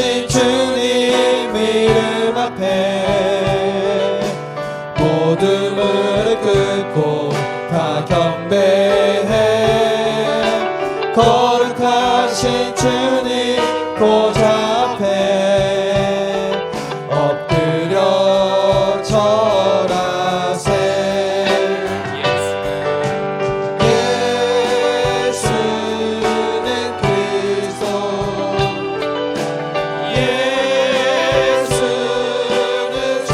거룩하신 주님 이름 앞에 모든 무릎 꿇고 다 경배해. 거룩하신 주님 보좌 앞에 엎드려 절하세. 예수는 그리스도, 예수는 주,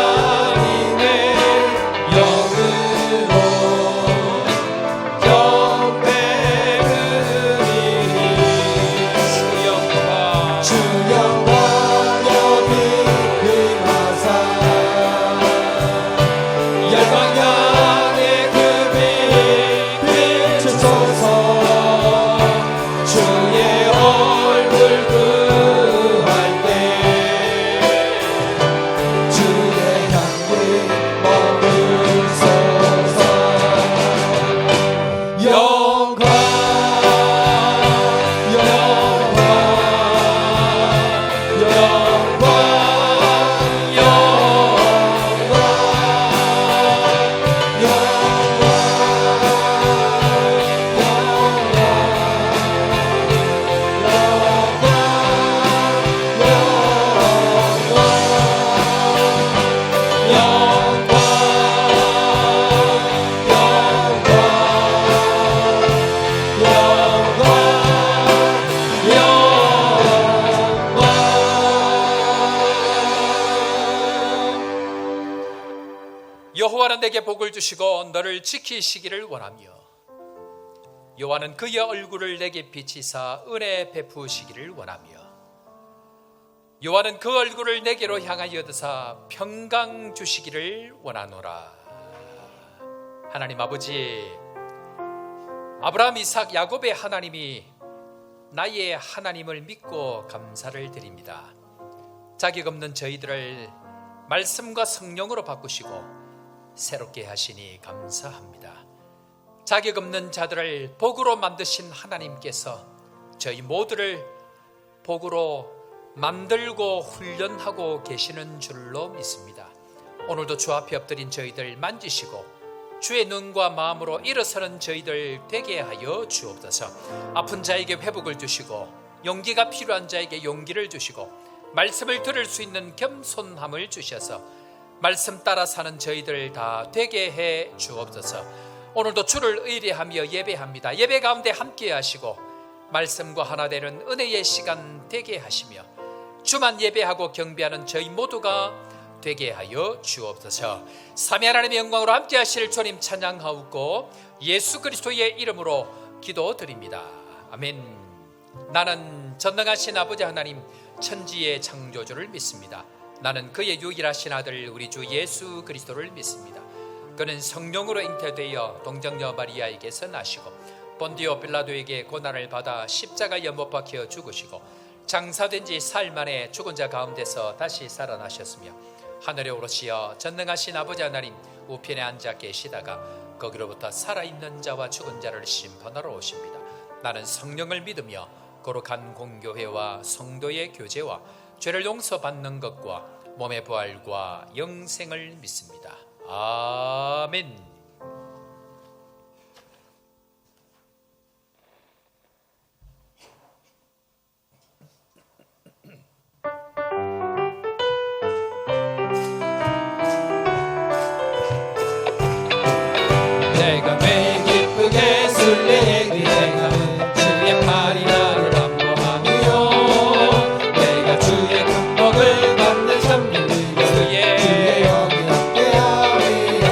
하나님의 영으로 주 영광 여기 임하사 열방 향해 그 빛 비추소서. 주의 얼굴 구할 때 주의 향기 머물소서. 영광 영광 영광 여호와는 내게 복을 주시고 너를 지키시기를 원하며 여호와는 그의 얼굴을 내게 비치사 은혜 베푸시기를 원하며 여호와는 그 얼굴을 내게로 향하여 드사 평강 주시기를 원하노라. 하나님 아버지, 아브라함, 이삭, 야곱의 하나님이 나의 하나님을 믿고 감사를 드립니다. 자격 없는 저희들을 말씀과 성령으로 바꾸시고 새롭게 하시니 감사합니다. 자격 없는 자들을 복으로 만드신 하나님께서 저희 모두를 복으로 만들고 훈련하고 계시는 줄로 믿습니다. 오늘도 주 앞에 엎드린 저희들 만지시고 주의 눈과 마음으로 일어서는 저희들 되게 하여 주옵소서. 아픈 자에게 회복을 주시고 용기가 필요한 자에게 용기를 주시고 말씀을 들을 수 있는 겸손함을 주셔서 말씀 따라 사는 저희들 다 되게 해 주옵소서. 오늘도 주를 의뢰하며 예배합니다. 예배 가운데 함께 하시고 말씀과 하나 되는 은혜의 시간 되게 하시며 주만 예배하고 경배하는 저희 모두가 되게 하여 주옵소서. 삼위 하나님의 영광으로 함께 하실 주님 찬양하옵고 예수 그리스도의 이름으로 기도드립니다. 아멘. 나는 전능하신 아버지 하나님 천지의 창조주를 믿습니다. 나는 그의 유일하신 아들 우리 주 예수 그리스도를 믿습니다. 그는 성령으로 잉태되어 동정녀 마리아에게서 나시고 본디오 빌라도에게 고난을 받아 십자가에 못 박혀 죽으시고 장사된 지 사흘 만에 죽은 자 가운데서 다시 살아나셨으며 하늘에 오르시어 전능하신 아버지 하나님 우편에 앉아 계시다가 거기로부터 살아있는 자와 죽은 자를 심판하러 오십니다. 나는 성령을 믿으며 거룩한 공교회와 성도의 교제와 죄를 용서받는 것과 몸의 부활과 영생을 믿습니다. 아멘. 내가 매일 기쁘게 술래의 기행하는 주의 팔이 나를 반복하며 내가 주의 큰 복을 받는 삶을 위해 주의 영이 함께하리라.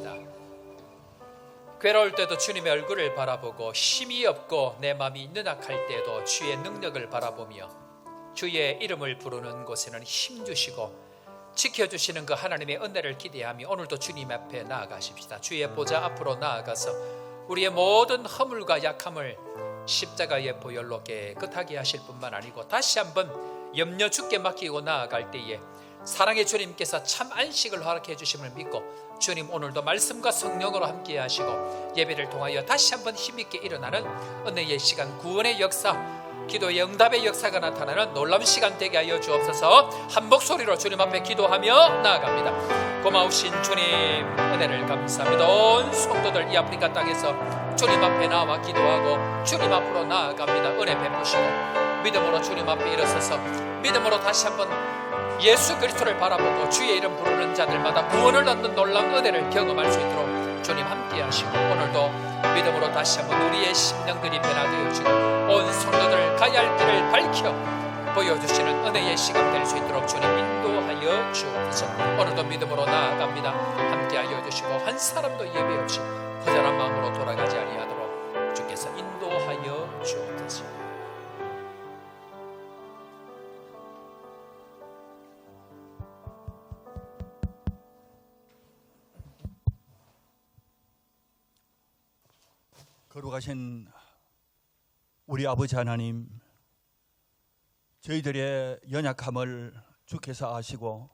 합니다. 괴로울 때도 주님의 얼굴을 바라보고 힘이 없고 내 마음이 느낙할 때도 주의 능력을 바라보며 주의 이름을 부르는 곳에는 힘 주시고 지켜주시는 그 하나님의 은혜를 기대하며 오늘도 주님 앞에 나아가십시다. 주의 보좌 앞으로 나아가서 우리의 모든 허물과 약함을 십자가의 보혈로 깨끗하게 하실 뿐만 아니고 다시 한번 염려 주께 맡기고 나아갈 때에 사랑의 주님께서 참 안식을 허락해 주심을 믿고 주님 오늘도 말씀과 성령으로 함께 하시고 예배를 통하여 다시 한번 힘있게 일어나는 은혜의 시간, 구원의 역사, 기도의 응답의 역사가 나타나는 놀라운 시간 되게 하여 주옵소서. 한 목소리로 주님 앞에 기도하며 나아갑니다. 고마우신 주님 은혜를 감사합니다. 온 성도들 이 아프리카 땅에서 주님 앞에 나와 기도하고 주님 앞으로 나아갑니다. 은혜 베푸시고 믿음으로 주님 앞에 일어서서 믿음으로 다시 한번 예수 그리스도를 바라보고 주의 이름 부르는 자들마다 구원을 얻는 놀라운 은혜를 경험할 수 있도록 주님 함께 하시고 오늘도 믿음으로 다시 한번 우리의 심령들이 변화되어지고 온 성도들 가야 할 길을 밝혀 보여주시는 은혜의 시간 될 수 있도록 주님 인도하여 주옵소서. 오늘도 믿음으로 나아갑니다. 함께 하여 주시고 한 사람도 예배 없이 허전한 마음으로 돌아가지 아니하도록 주께서 인도하여 주옵소서. 거룩하신 우리 아버지 하나님, 저희들의 연약함을 주께서 아시고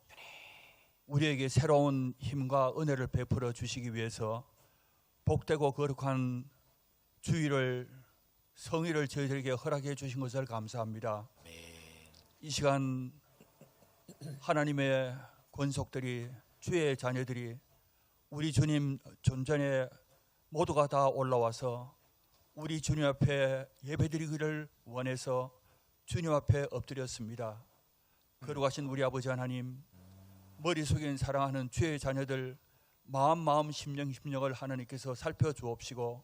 우리에게 새로운 힘과 은혜를 베풀어 주시기 위해서 복되고 거룩한 주일을, 성일을 저희들에게 허락해 주신 것을 감사합니다. 이 시간 하나님의 권속들이, 주의 자녀들이 우리 주님 존전에 모두가 다 올라와서 우리 주님 앞에 예배드리기를 원해서 주님 앞에 엎드렸습니다. 거룩하신 우리 아버지 하나님, 머릿속에 사랑하는 주의 자녀들 마음 심령을 하나님께서 살펴주옵시고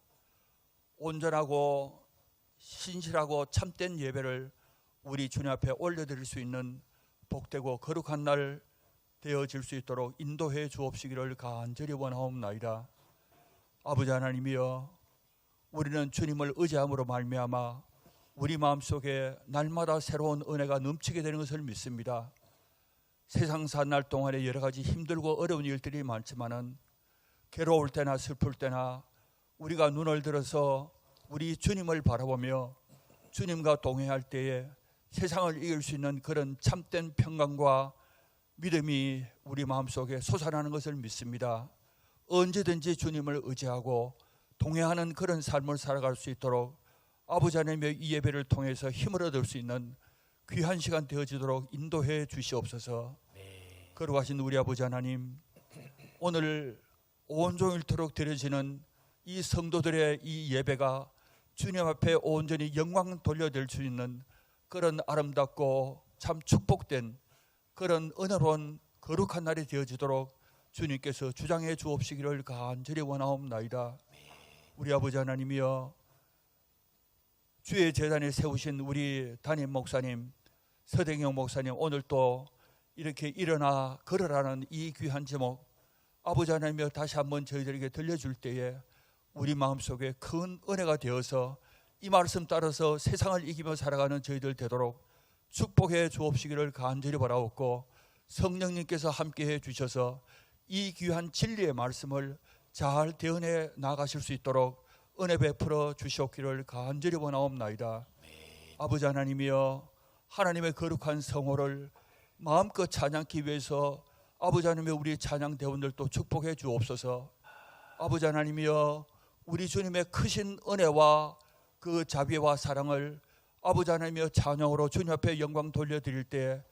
온전하고 신실하고 참된 예배를 우리 주님 앞에 올려드릴 수 있는 복되고 거룩한 날 되어질 수 있도록 인도해 주옵시기를 간절히 원하옵나이다. 아버지 하나님이여, 우리는 주님을 의지함으로 말미암아 우리 마음속에 날마다 새로운 은혜가 넘치게 되는 것을 믿습니다. 세상 산 날 동안에 여러 가지 힘들고 어려운 일들이 많지만은 괴로울 때나 슬플 때나 우리가 눈을 들어서 우리 주님을 바라보며 주님과 동행할 때에 세상을 이길 수 있는 그런 참된 평강과 믿음이 우리 마음속에 솟아나는 것을 믿습니다. 언제든지 주님을 의지하고 동행하는 그런 삶을 살아갈 수 있도록 아버지 하나님의 이 예배를 통해서 힘을 얻을 수 있는 귀한 시간 되어지도록 인도해 주시옵소서. 거룩하신 우리 아버지 하나님, 오늘 온종일토록 드려지는 이 성도들의 이 예배가 주님 앞에 온전히 영광 돌려드릴 수 있는 그런 아름답고 참 축복된 그런 은혜로운 거룩한 날이 되어지도록 주님께서 주장해 주옵시기를 간절히 원하옵나이다. 우리 아버지 하나님이여, 주의 제단에 세우신 우리 담임 목사님, 서댕영 목사님, 오늘 또 이렇게 일어나 걸으라는 이 귀한 제목 아버지 하나님이여 다시 한번 저희들에게 들려줄 때에 우리 마음속에 큰 은혜가 되어서 이 말씀 따라서 세상을 이기며 살아가는 저희들 되도록 축복해 주옵시기를 간절히 바라옵고 성령님께서 함께해 주셔서 이 귀한 진리의 말씀을 잘 대언해 나가실 수 있도록 은혜 베풀어 주시옵기를 간절히 원하옵나이다. 아버지 하나님이여, 하나님의 거룩한 성호를 마음껏 찬양하기 위해서 아버지 하나님의 우리 찬양 대원들도 축복해 주옵소서. 아버지 하나님이여, 우리 주님의 크신 은혜와 그 자비와 사랑을 아버지 하나님이여 찬양으로 주님 앞에 영광 돌려드릴 때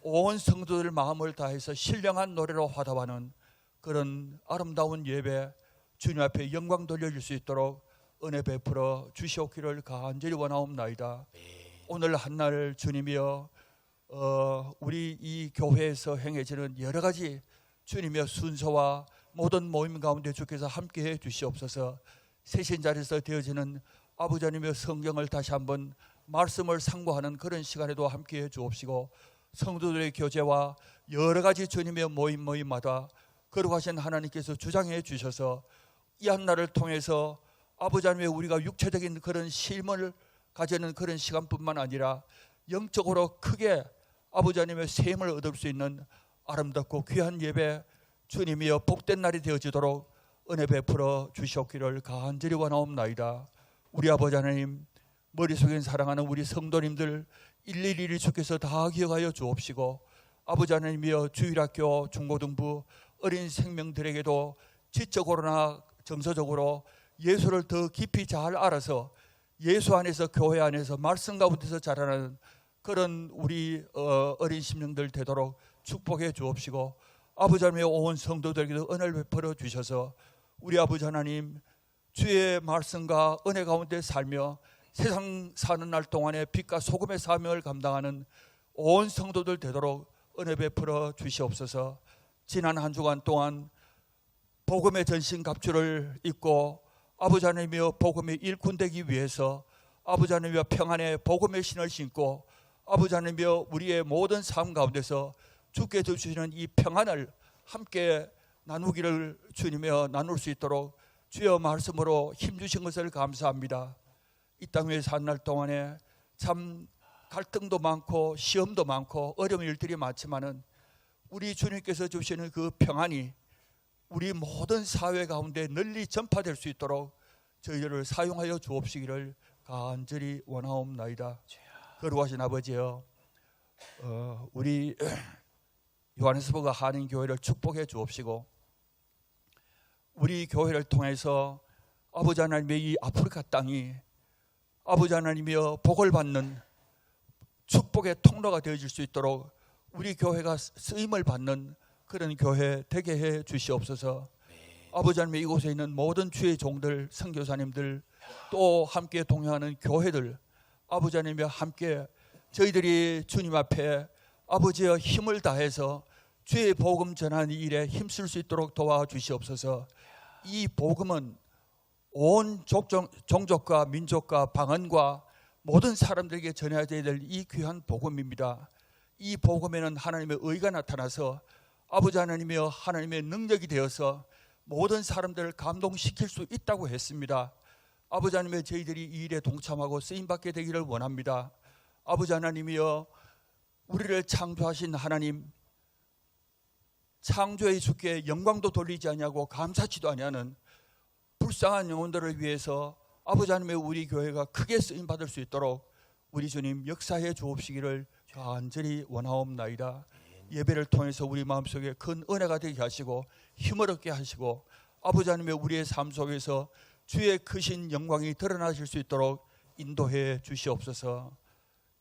온 성도들 마음을 다해서 신령한 노래로 화답하는 그런 아름다운 예배 주님 앞에 영광 돌려줄 수 있도록 은혜 베풀어 주시옵기를 간절히 원하옵나이다. 오늘 한날 주님이여, 우리 이 교회에서 행해지는 여러 가지 주님의 순서와 모든 모임 가운데 주께서 함께해 주시옵소서. 새신자리에서 되어지는 아버지 하나님의 성경을 다시 한번 말씀을 상고하는 그런 시간에도 함께해 주옵시고 성도들의 교제와 여러 가지 주님의 모임마다 거룩하신 하나님께서 주장해 주셔서 이 한날을 통해서 아버지 하나님의 우리가 육체적인 그런 쉼을 가지는 그런 시간뿐만 아니라 영적으로 크게 아버지 하나님의 셈을 얻을 수 있는 아름답고 귀한 예배 주님이여 복된 날이 되어지도록 은혜 베풀어 주시옵기를 간절히 원하옵나이다. 우리 아버지 하나님, 머릿속에 사랑하는 우리 성도님들 일일이 주께서 다 기억하여 주옵시고, 아버지 하나님이여 주일학교 중고등부 어린 생명들에게도 지적으로나 정서적으로 예수를 더 깊이 잘 알아서 예수 안에서, 교회 안에서, 말씀 가운데서 자라는 그런 우리 어린 심령들 되도록 축복해 주옵시고, 아버지 하나님의 온 성도들에게도 은혜를 베풀어 주셔서 우리 아버지 하나님 주의 말씀과 은혜 가운데 살며 세상 사는 날 동안에 빛과 소금의 사명을 감당하는 온 성도들 되도록 은혜 베풀어 주시옵소서. 지난 한 주간 동안 복음의 전신갑주를 입고 아버지 하나님이여 복음의 일꾼되기 위해서 아버지 하나님이여 평안의 복음의 신을 신고 아버지 하나님이여 우리의 모든 삶 가운데서 주께 주시는 이 평안을 함께 나누기를 주님이여 나눌 수 있도록 주여 말씀으로 힘주신 것을 감사합니다. 이 땅 위에 산 날 동안에 참 갈등도 많고 시험도 많고 어려운 일들이 많지만은 우리 주님께서 주시는 그 평안이 우리 모든 사회 가운데 널리 전파될 수 있도록 저희들을 사용하여 주옵시기를 간절히 원하옵나이다. 거룩하신 아버지여, 우리 요하네스버그 한인교회를 축복해 주옵시고, 우리 교회를 통해서 아버지 하나님의 이 아프리카 땅이 아버지 하나님이여 복을 받는 축복의 통로가 되어질 수 있도록 우리 교회가 쓰임을 받는 그런 교회 되게 해 주시옵소서. 아버지 하나님, 이곳에 있는 모든 주의 종들, 선교사님들, 또 함께 동행하는 교회들, 아버지 하나님과 함께 저희들이 주님 앞에 아버지의 힘을 다해서 주의 복음 전하는 일에 힘쓸 수 있도록 도와주시옵소서. 이 복음은 온 종족과 민족과 방언과 모든 사람들에게 전해야 될 이 귀한 복음입니다. 이 복음에는 하나님의 의가 나타나서 아버지 하나님이여 하나님의 능력이 되어서 모든 사람들을 감동시킬 수 있다고 했습니다. 아버지 하나님의 저희들이 이 일에 동참하고 쓰임받게 되기를 원합니다. 아버지 하나님이여 우리를 창조하신 하나님, 창조의 주께 영광도 돌리지 아니하고 감사치도 아니하는 불쌍한 영혼들을 위해서 아버지 하나님의 우리 교회가 크게 쓰임받을 수 있도록 우리 주님 역사해 주옵시기를 간절히 원하옵나이다. 예배를 통해서 우리 마음속에 큰 은혜가 되게 하시고 힘을 얻게 하시고 아버지 하나님의 우리의 삶 속에서 주의 크신 영광이 드러나실 수 있도록 인도해 주시옵소서.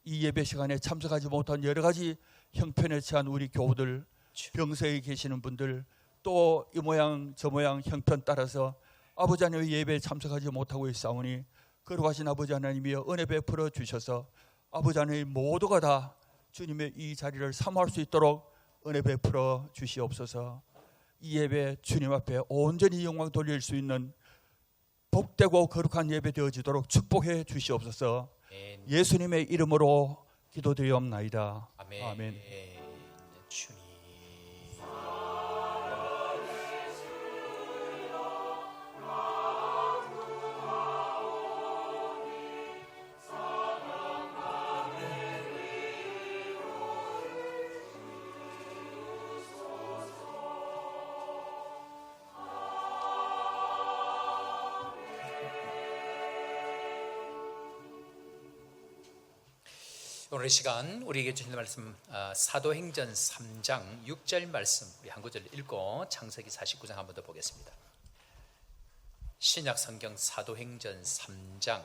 이 예배 시간에 참석하지 못한 여러 가지 형편에 처한 우리 교우들, 병세에 계시는 분들, 또 이 모양 저 모양 형편 따라서 아버지 하나님의 예배에 참석하지 못하고 있사오니 거룩하신 아버지 하나님이여 은혜 베풀어 주셔서 아버지 하나님 모두가 다 주님의 이 자리를 사모할 수 있도록 은혜 베풀어 주시옵소서. 이 예배 주님 앞에 온전히 영광 돌릴 수 있는 복되고 거룩한 예배 되어지도록 축복해 주시옵소서. 예수님의 이름으로 기도드리옵나이다. 아멘. 아멘. 주님. 오늘 이 시간 우리에게 주신 말씀 사도행전 3장 6절 말씀 우리 한 구절 읽고 창세기 49장 한 번 더 보겠습니다. 신약 성경 사도행전 3장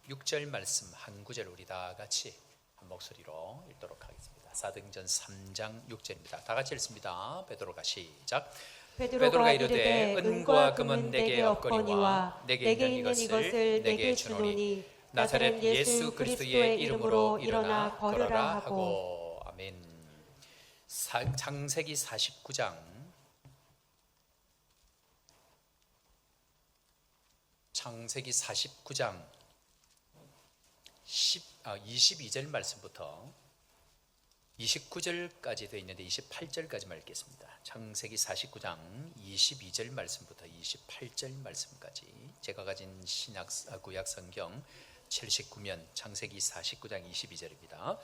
6절 말씀 한 구절 우리 다 같이 한 목소리로 읽도록 하겠습니다. 사도행전 3장 6절입니다. 다 같이 읽습니다. 베드로가 시작. 베드로가 이르되 은과 금은 내게 없거니와 내게 있는 이것을 내게 주노니 나사렛 예수 그리스도의 이름으로 일어나 걸어라 하고. 아멘. 창세기 49장 22절 말씀부터 29절까지 되어 있는데 28절까지만 읽겠습니다. 창세기 49장 22절 말씀부터 28절 말씀까지 제가 가진 구약 성경 79면 창세기 49장 22절입니다.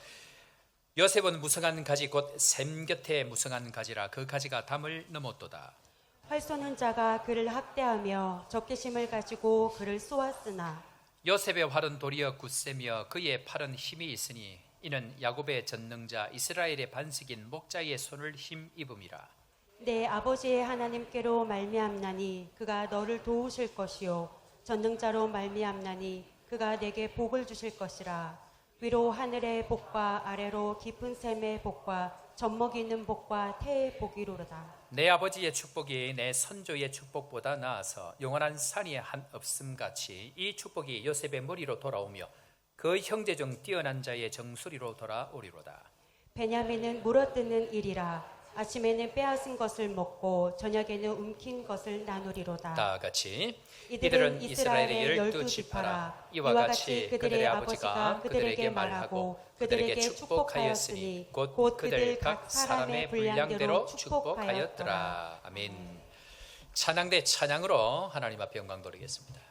요셉은 무성한 가지 곧 샘 곁에 무성한 가지라 그 가지가 담을 넘었도다. 활 쏘는 자가 그를 학대하며 적개심을 가지고 그를 쏘았으나 요셉의 활은 도리어 굳세며 그의 팔은 힘이 있으니 이는 야곱의 전능자 이스라엘의 반석인 목자의 손을 힘입음이라. 내 아버지의 하나님께로 말미암나니 그가 너를 도우실 것이요 전능자로 말미암나니 그가 내게 복을 주실 것이라. 위로 하늘의 복과 아래로 깊은 샘의 복과 젖먹이 있는 복과 태의 복이로다. 내 아버지의 축복이 내 선조의 축복보다 나아서 영원한 산이 한 없음같이 이 축복이 요셉의 머리로 돌아오며 그 형제 중 뛰어난 자의 정수리로 돌아오리로다. 베냐민은 물어뜯는 일이라. 아침에는 빼앗은 것을 먹고 저녁에는 움킨 것을 나누리로다. 다 같이 이들은 이스라엘의 12지파라. 이와 같이 그들의 아버지가 그들에게 말하고 그들에게 축복하였으니 곧 그들 각 사람의 분량대로 축복하였더라. 아멘. 찬양대 찬양으로 하나님 앞에 영광 돌리겠습니다.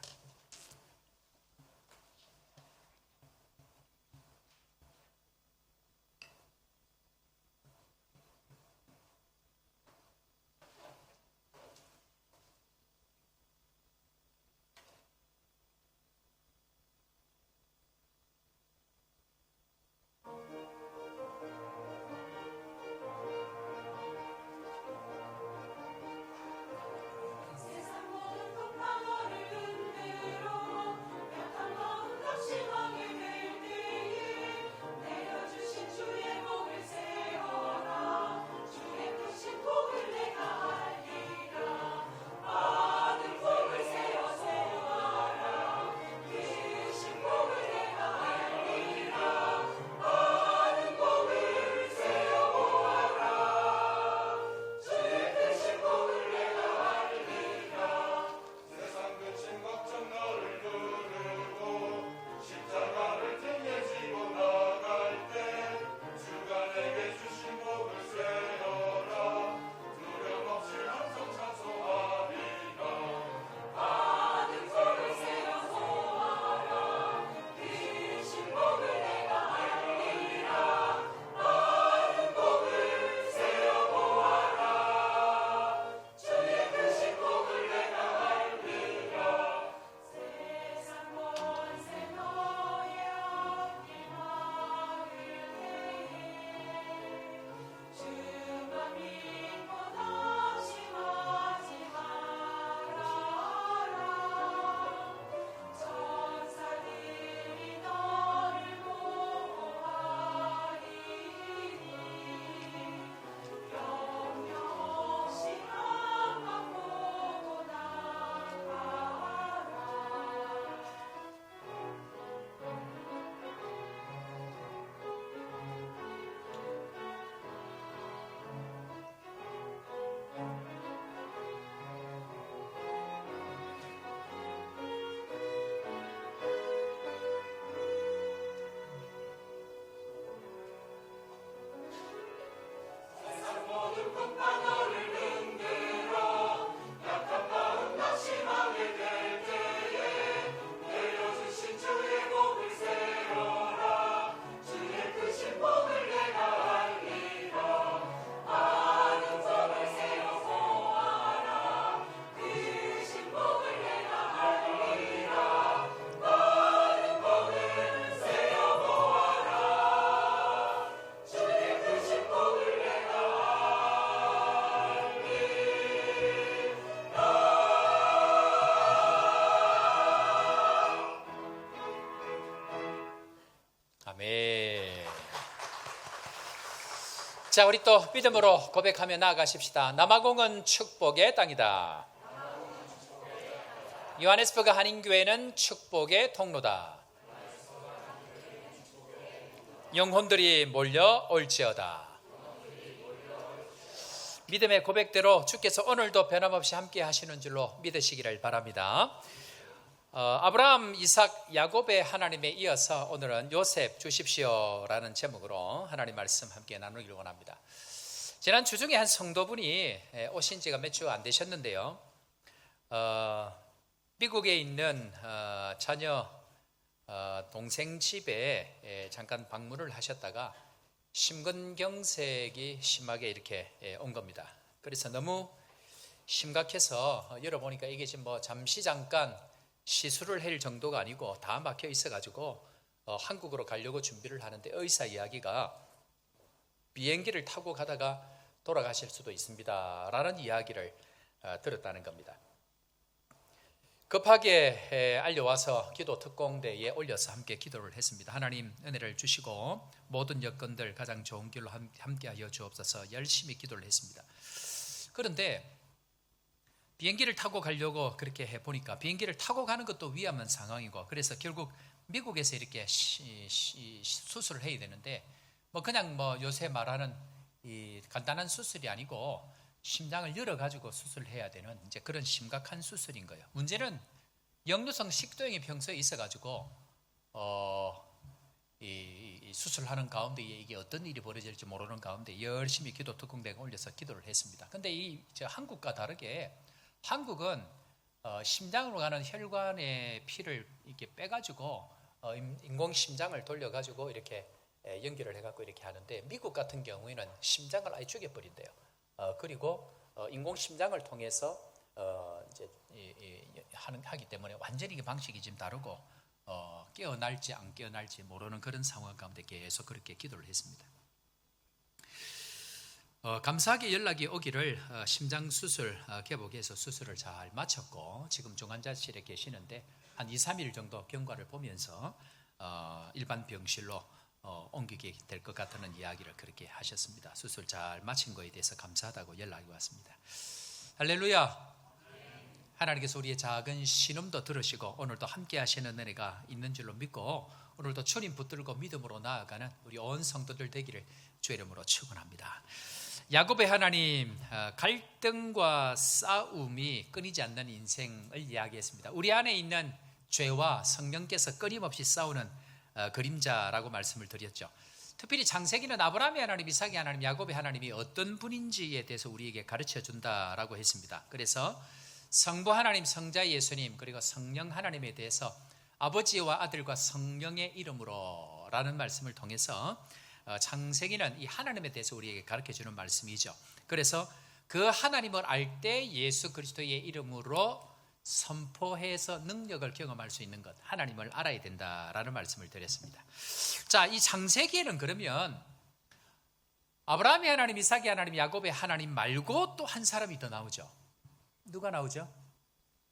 자, 우리 또 믿음으로 고백하며 나아가십시다. 남아공은 축복의 땅이다. 요하네스버그 한인교회는 축복의 통로다. 영혼들이 몰려올지어다. 믿음의 고백대로 주께서 오늘도 변함없이 함께 하시는 줄로 믿으시기를 바랍니다. 아브라함, 이삭, 야곱의 하나님에 이어서 오늘은 요셉 주십시오라는 제목으로 하나님 말씀 함께 나누기를 원합니다. 지난 주중에 한 성도분이 오신 지가 몇 주 안 되셨는데요. 미국에 있는 자녀 동생 집에 잠깐 방문을 하셨다가 심근경색이 심하게 이렇게 온 겁니다. 그래서 너무 심각해서 열어보니까 이게 지금 뭐 잠시 잠깐 시술을 할 정도가 아니고 다 막혀 있어가지고 한국으로 가려고 준비를 하는데 의사 이야기가 비행기를 타고 가다가 돌아가실 수도 있습니다 라는 이야기를 들었다는 겁니다. 급하게 알려와서 기도 특공대에 올려서 함께 기도를 했습니다. 하나님 은혜를 주시고 모든 여건들 가장 좋은 길로 함께하여 주옵소서. 열심히 기도를 했습니다. 그런데 비행기를 타고 가려고 그렇게 해보니까 비행기를 타고 가는 것도 위험한 상황이고, 그래서 결국 미국에서 이렇게 수술을 해야 되는데 뭐 그냥 뭐 요새 말하는 이 간단한 수술이 아니고 심장을 열어가지고 수술해야 되는 이제 그런 심각한 수술인 거예요. 문제는 역류성 식도염이 평소에 있어가지고 이 수술하는 가운데 이게 어떤 일이 벌어질지 모르는 가운데 열심히 기도 특공대가 올려서 기도를 했습니다. 근데 저 한국과 다르게 한국은 심장으로 가는 혈관의 피를 이렇게 빼가지고 인공 심장을 돌려가지고 이렇게 연결을 해갖고 이렇게 하는데, 미국 같은 경우에는 심장을 아예 죽여버린대요. 그리고 인공 심장을 통해서 이제 하기 때문에 완전히 방식이 지금 다르고 깨어날지 안 깨어날지 모르는 그런 상황 가운데 계속 그렇게 기도를 했습니다. 감사하게 연락이 오기를 심장 수술 개복해서 수술을 잘 마쳤고 지금 중환자실에 계시는데 한 2, 3일 정도 경과를 보면서 일반 병실로 옮기게 될 것 같다는 이야기를 그렇게 하셨습니다. 수술 잘 마친 거에 대해서 감사하다고 연락이 왔습니다. 할렐루야. 하나님께서 우리의 작은 신음도 들으시고 오늘도 함께 하시는 은혜가 있는 줄로 믿고 오늘도 주님 붙들고 믿음으로 나아가는 우리 온 성도들 되기를 주의 이름으로 축원합니다. 야곱의 하나님, 갈등과 싸움이 끊이지 않는 인생을 이야기했습니다. 우리 안에 있는 죄와 성령께서 끊임없이 싸우는 그림자라고 말씀을 드렸죠. 특별히 창세기는 아브라함의 하나님, 이삭의 하나님, 야곱의 하나님이 어떤 분인지에 대해서 우리에게 가르쳐 준다라고 했습니다. 그래서 성부 하나님, 성자 예수님, 그리고 성령 하나님에 대해서 아버지와 아들과 성령의 이름으로 라는 말씀을 통해서 창세기는 이 하나님에 대해서 우리에게 가르쳐 주는 말씀이죠. 그래서 그 하나님을 알 때 예수 그리스도의 이름으로 선포해서 능력을 경험할 수 있는 것, 하나님을 알아야 된다라는 말씀을 드렸습니다. 자, 이 창세기에는 그러면 아브라함의 하나님, 이삭의 하나님, 야곱의 하나님 말고 또 한 사람이 더 나오죠. 누가 나오죠?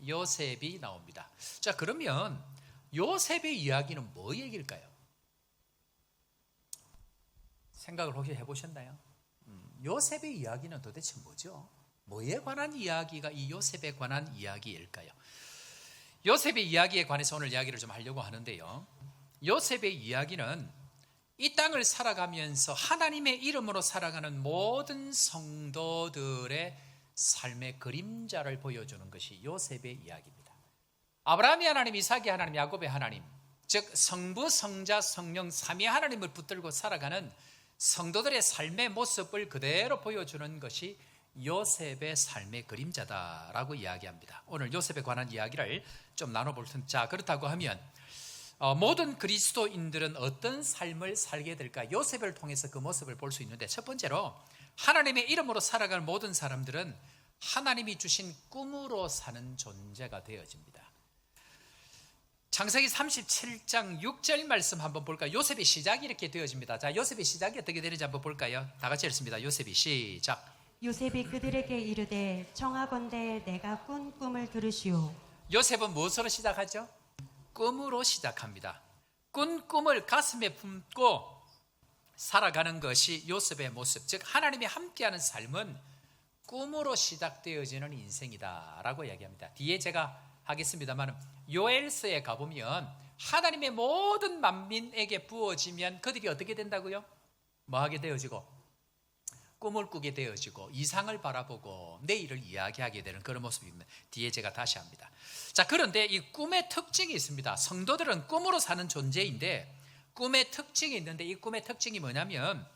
요셉이 나옵니다. 자, 그러면 요셉의 이야기는 뭐 얘기일까요? 생각을 혹시 해보셨나요? 요셉의 이야기는 도대체 뭐죠? 뭐에 관한 이야기가 이 요셉에 관한 이야기일까요? 요셉의 이야기에 관해서 오늘 이야기를 좀 하려고 하는데요. 요셉의 이야기는 이 땅을 살아가면서 하나님의 이름으로 살아가는 모든 성도들의 삶의 그림자를 보여주는 것이 요셉의 이야기입니다. 아브라함의 하나님, 이삭의 하나님, 야곱의 하나님, 즉 성부, 성자, 성령 삼위 하나님을 붙들고 살아가는 성도들의 삶의 모습을 그대로 보여주는 것이 요셉의 삶의 그림자다라고 이야기합니다. 오늘 요셉에 관한 이야기를 좀 나눠볼 텐데, 자, 그렇다고 하면 모든 그리스도인들은 어떤 삶을 살게 될까? 요셉을 통해서 그 모습을 볼 수 있는데, 첫 번째로 하나님의 이름으로 살아갈 모든 사람들은 하나님이 주신 꿈으로 사는 존재가 되어집니다. 창세기 37장 6절 말씀 한번 볼까요? 요셉의 시작이 이렇게 되어집니다. 자, 요셉의 시작이 어떻게 되는지 한번 볼까요? 다 같이 읽습니다. 요셉이 시작. 요셉이 그들에게 이르되 청하건대 내가 꾼 꿈을 들으시오. 요셉은 무엇으로 시작하죠? 꿈으로 시작합니다. 꾼 꿈을 가슴에 품고 살아가는 것이 요셉의 모습, 즉 하나님이 함께하는 삶은 꿈으로 시작되어지는 인생이다라고 이야기합니다. 뒤에 제가 하겠습니다만 요엘서에 가보면 하나님의 모든 만민에게 부어지면 그들이 어떻게 된다고요? 뭐 하게 되어지고 꿈을 꾸게 되어지고 이상을 바라보고 내일을 이야기하게 되는 그런 모습입니다. 뒤에 제가 다시 합니다. 자, 그런데 이 꿈의 특징이 있습니다. 성도들은 꿈으로 사는 존재인데 꿈의 특징이 있는데 이 꿈의 특징이 뭐냐면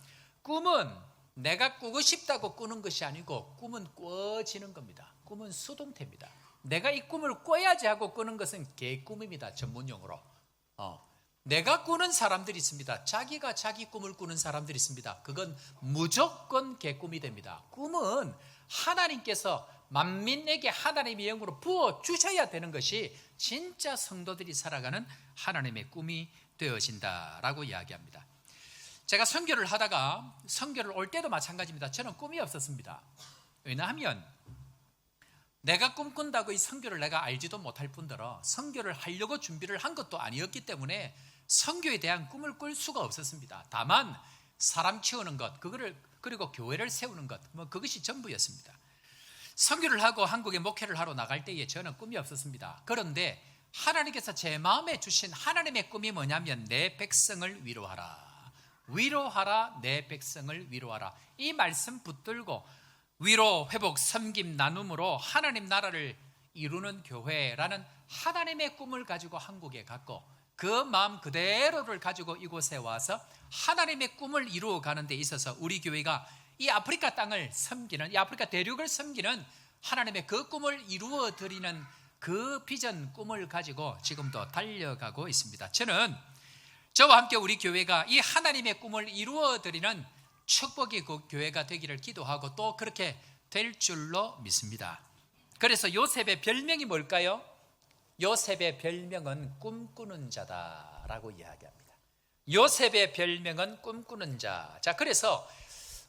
꿈은 내가 꾸고 싶다고 꾸는 것이 아니고 꿈은 꿔지는 겁니다. 꿈은 수동태입니다. 내가 이 꿈을 꿔야지 하고 꾸는 것은 개꿈입니다. 전문용어로. 내가 꾸는 사람들이 있습니다. 자기가 자기 꿈을 꾸는 사람들이 있습니다. 그건 무조건 개꿈이 됩니다. 꿈은 하나님께서 만민에게 하나님의 영으로 부어주셔야 되는 것이 진짜 성도들이 살아가는 하나님의 꿈이 되어진다라고 이야기합니다. 제가 선교를 하다가 선교를 올 때도 마찬가지입니다. 저는 꿈이 없었습니다. 왜냐하면 내가 꿈꾼다고 이 선교를 내가 알지도 못할 뿐더러 선교를 하려고 준비를 한 것도 아니었기 때문에 선교에 대한 꿈을 꿀 수가 없었습니다. 다만 사람 키우는 것, 그리고 교회를 세우는 것, 그것이 전부였습니다. 선교를 하고 한국에 목회를 하러 나갈 때에 저는 꿈이 없었습니다. 그런데 하나님께서 제 마음에 주신 하나님의 꿈이 뭐냐면 내 백성을 위로하라. 위로하라, 내 백성을 위로하라. 이 말씀 붙들고 위로, 회복, 섬김, 나눔으로 하나님 나라를 이루는 교회라는 하나님의 꿈을 가지고 한국에 갔고 그 마음 그대로를 가지고 이곳에 와서 하나님의 꿈을 이루어가는 데 있어서 우리 교회가 이 아프리카 땅을 섬기는, 이 아프리카 대륙을 섬기는 하나님의 그 꿈을 이루어드리는 그 비전, 꿈을 가지고 지금도 달려가고 있습니다. 저와 함께 우리 교회가 이 하나님의 꿈을 이루어드리는 축복의 그 교회가 되기를 기도하고 또 그렇게 될 줄로 믿습니다. 그래서 요셉의 별명이 뭘까요? 요셉의 별명은 꿈꾸는 자다라고 이야기합니다. 요셉의 별명은 꿈꾸는 자. 자, 그래서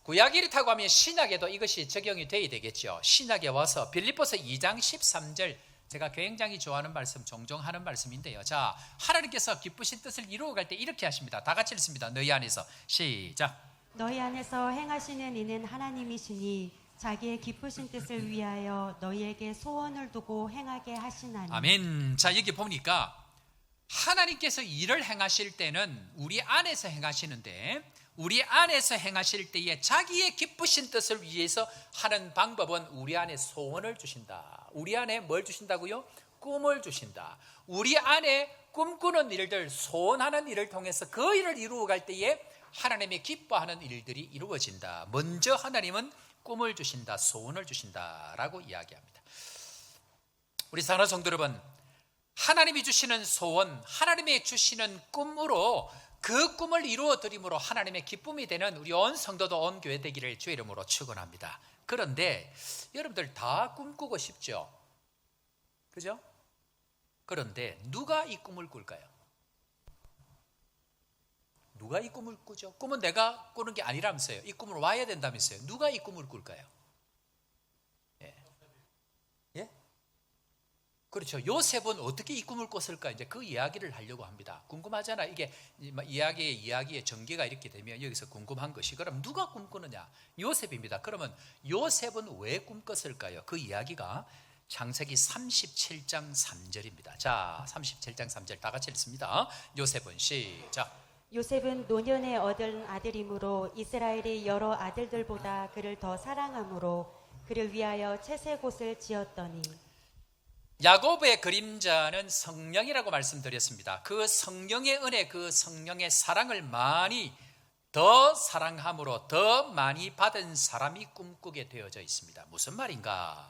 구약이 이렇다고 하면 신약에도 이것이 적용이 돼야 되겠죠. 신약에 와서 빌립보서 2장 13절, 제가 굉장히 좋아하는 말씀, 종종 하는 말씀인데요. 자, 하나님께서 기쁘신 뜻을 이루어갈 때 이렇게 하십니다. 다 같이 읽습니다. 너희 안에서. 시작. 너희 안에서 행하시는 이는 하나님이시니 자기의 기쁘신 뜻을 위하여 너희에게 소원을 두고 행하게 하시나니. 아멘. 자, 여기 보니까 하나님께서 일을 행하실 때는 우리 안에서 행하시는데 우리 안에서 행하실 때에 자기의 기쁘신 뜻을 위해서 하는 방법은 우리 안에 소원을 주신다. 우리 안에 뭘 주신다고요? 꿈을 주신다. 우리 안에 꿈꾸는 일들, 소원하는 일을 통해서 그 일을 이루어갈 때에 하나님의 기뻐하는 일들이 이루어진다. 먼저 하나님은 꿈을 주신다, 소원을 주신다라고 이야기합니다. 우리 사랑하는 성도 여러분, 하나님이 주시는 소원, 하나님이 주시는 꿈으로 그 꿈을 이루어드림으로 하나님의 기쁨이 되는 우리 온 성도도 온 교회 되기를 주의 이름으로 축원합니다. 그런데 여러분들 다 꿈꾸고 싶죠? 그죠? 그런데 누가 이 꿈을 꿀까요? 누가 이 꿈을 꾸죠? 꿈은 내가 꾸는 게 아니라면서요. 이 꿈을 와야 된다면서요. 누가 이 꿈을 꿀까요? 예? 예? 그렇죠. 요셉은 어떻게 이 꿈을 꿨을까? 이제 그 이야기를 하려고 합니다. 궁금하잖아. 이게 이야기의 전개가 이렇게 되면 여기서 궁금한 것이 그럼 누가 꿈꾸느냐? 요셉입니다. 그러면 요셉은 왜 꿈꿨을까요? 그 이야기가 창세기 37장 3절입니다. 자, 37장 3절 다 같이 읽습니다. 요셉은 시작. 요셉은 노년에 얻은 아들이므로 이스라엘의 여러 아들들보다 그를 더 사랑하므로 그를 위하여 채색옷을 지었더니. 야곱의 그림자는 성령이라고 말씀드렸습니다. 그 성령의 은혜, 그 성령의 사랑을 많이 더 사랑함으로 더 많이 받은 사람이 꿈꾸게 되어져 있습니다. 무슨 말인가?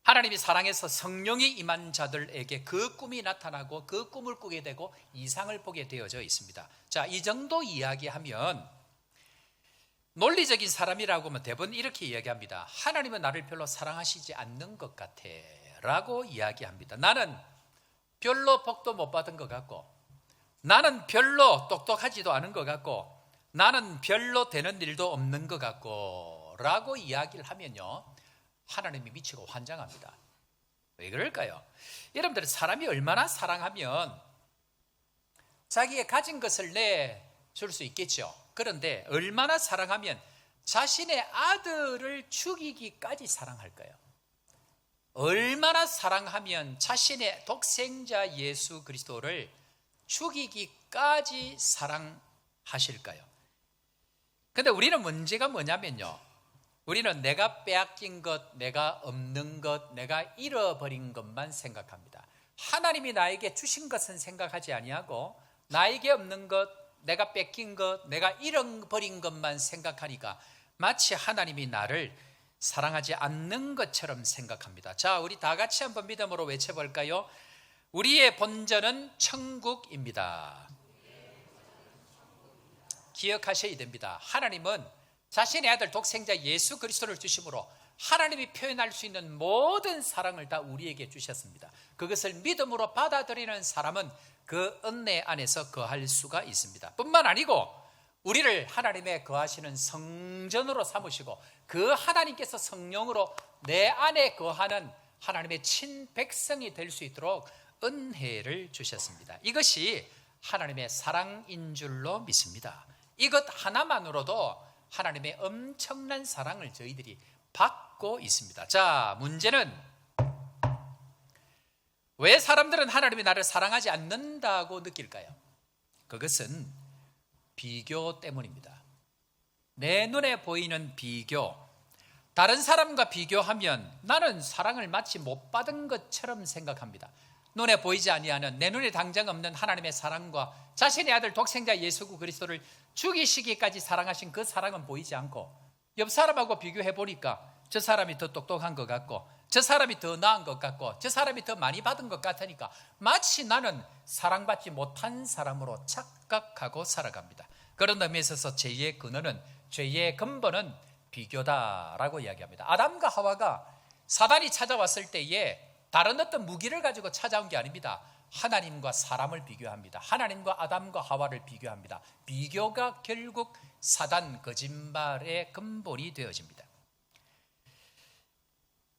하나님이 사랑해서 성령이 임한 자들에게 그 꿈이 나타나고 그 꿈을 꾸게 되고 이상을 보게 되어져 있습니다. 자, 이 정도 이야기하면 논리적인 사람이라고 하면 대부분 이렇게 이야기합니다. 하나님은 나를 별로 사랑하시지 않는 것 같아 라고 이야기합니다. 나는 별로 복도 못 받은 것 같고 나는 별로 똑똑하지도 않은 것 같고 나는 별로 되는 일도 없는 것 같고 라고 이야기를 하면요, 하나님이 미치고 환장합니다. 왜 그럴까요? 여러분들 사람이 얼마나 사랑하면 자기의 가진 것을 내줄 수 있겠죠. 그런데 얼마나 사랑하면 자신의 아들을 죽이기까지 사랑할까요? 얼마나 사랑하면 자신의 독생자 예수 그리스도를 죽이기까지 사랑하실까요? 근데 우리는 문제가 뭐냐면요, 우리는 내가 빼앗긴 것, 내가 없는 것, 내가 잃어버린 것만 생각합니다. 하나님이 나에게 주신 것은 생각하지 아니하고 나에게 없는 것, 내가 뺏긴 것, 내가 잃어버린 것만 생각하니까 마치 하나님이 나를 사랑하지 않는 것처럼 생각합니다. 자, 우리 다 같이 한번 믿음으로 외쳐볼까요? 우리의 본전은 천국입니다. 기억하셔야 됩니다. 하나님은 자신의 아들 독생자 예수 그리스도를 주심으로 하나님이 표현할 수 있는 모든 사랑을 다 우리에게 주셨습니다. 그것을 믿음으로 받아들이는 사람은 그 은혜 안에서 거할 수가 있습니다. 뿐만 아니고 우리를 하나님의 거하시는 성전으로 삼으시고 그 하나님께서 성령으로 내 안에 거하는 하나님의 친백성이 될 수 있도록 은혜를 주셨습니다. 이것이 하나님의 사랑인 줄로 믿습니다. 이것 하나만으로도 하나님의 엄청난 사랑을 저희들이 받고 있습니다. 자, 문제는 왜 사람들은 하나님이 나를 사랑하지 않는다고 느낄까요? 그것은 비교 때문입니다. 내 눈에 보이는 비교, 다른 사람과 비교하면 나는 사랑을 마치 못 받은 것처럼 생각합니다. 눈에 보이지 아니하는, 내 눈에 당장 없는 하나님의 사랑과 자신의 아들 독생자 예수 그리스도를 죽이시기까지 사랑하신 그 사랑은 보이지 않고 옆 사람하고 비교해 보니까 저 사람이 더 똑똑한 것 같고 저 사람이 더 나은 것 같고 저 사람이 더 많이 받은 것 같으니까 마치 나는 사랑받지 못한 사람으로 착각하고 살아갑니다. 그런 의미에 있어서 죄의 근원은, 죄의 근본은 비교다라고 이야기합니다. 아담과 하와가 사단이 찾아왔을 때에 다른 어떤 무기를 가지고 찾아온 게 아닙니다. 하나님과 사람을 비교합니다. 하나님과 아담과 하와를 비교합니다. 비교가 결국 사단 거짓말의 근본이 되어집니다.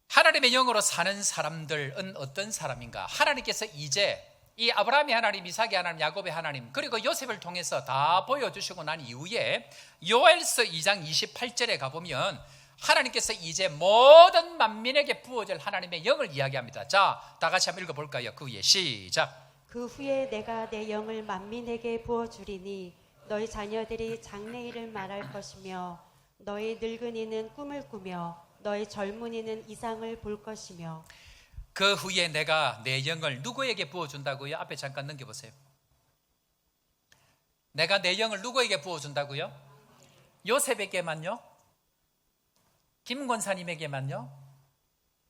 하나님의 영으로 사는 사람들은 어떤 사람인가? 하나님께서 이제 이 아브라함의 하나님, 이삭의 하나님, 야곱의 하나님, 그리고 요셉을 통해서 다 보여주시고 난 이후에 요엘서 2장 28절에 가보면 하나님께서 이제 모든 만민에게 부어질 하나님의 영을 이야기합니다. 자, 다 같이 한번 읽어볼까요? 그 위에 시작. 그 후에 내가 내 영을 만민에게 부어주리니 너희 자녀들이 장래일을 말할 것이며 너희 늙은이는 꿈을 꾸며 너희 젊은이는 이상을 볼 것이며. 그 후에 내가 내 영을 누구에게 부어준다고요? 앞에 잠깐 넘겨보세요. 내가 내 영을 누구에게 부어준다고요? 요셉에게만요? 김 권사님에게만요?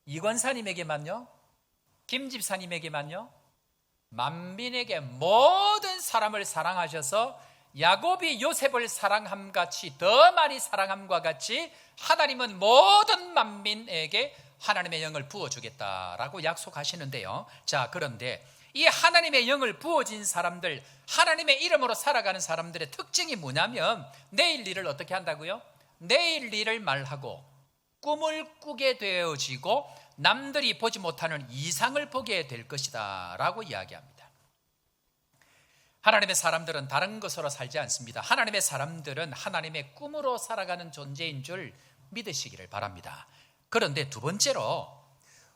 이 권사님에게만요? 김 집사님에게만요? 만민에게, 모든 사람을 사랑하셔서 야곱이 요셉을 사랑함 같이, 더 많이 사랑함과 같이 하나님은 모든 만민에게 하나님의 영을 부어주겠다라고 약속하시는데요. 자, 그런데 이 하나님의 영을 부어진 사람들, 하나님의 이름으로 살아가는 사람들의 특징이 뭐냐면 내일 일을 어떻게 한다고요? 내일 일을 말하고 꿈을 꾸게 되어지고 남들이 보지 못하는 이상을 보게 될 것이다 라고 이야기합니다. 하나님의 사람들은 다른 것으로 살지 않습니다. 하나님의 사람들은 하나님의 꿈으로 살아가는 존재인 줄 믿으시기를 바랍니다. 그런데 두 번째로,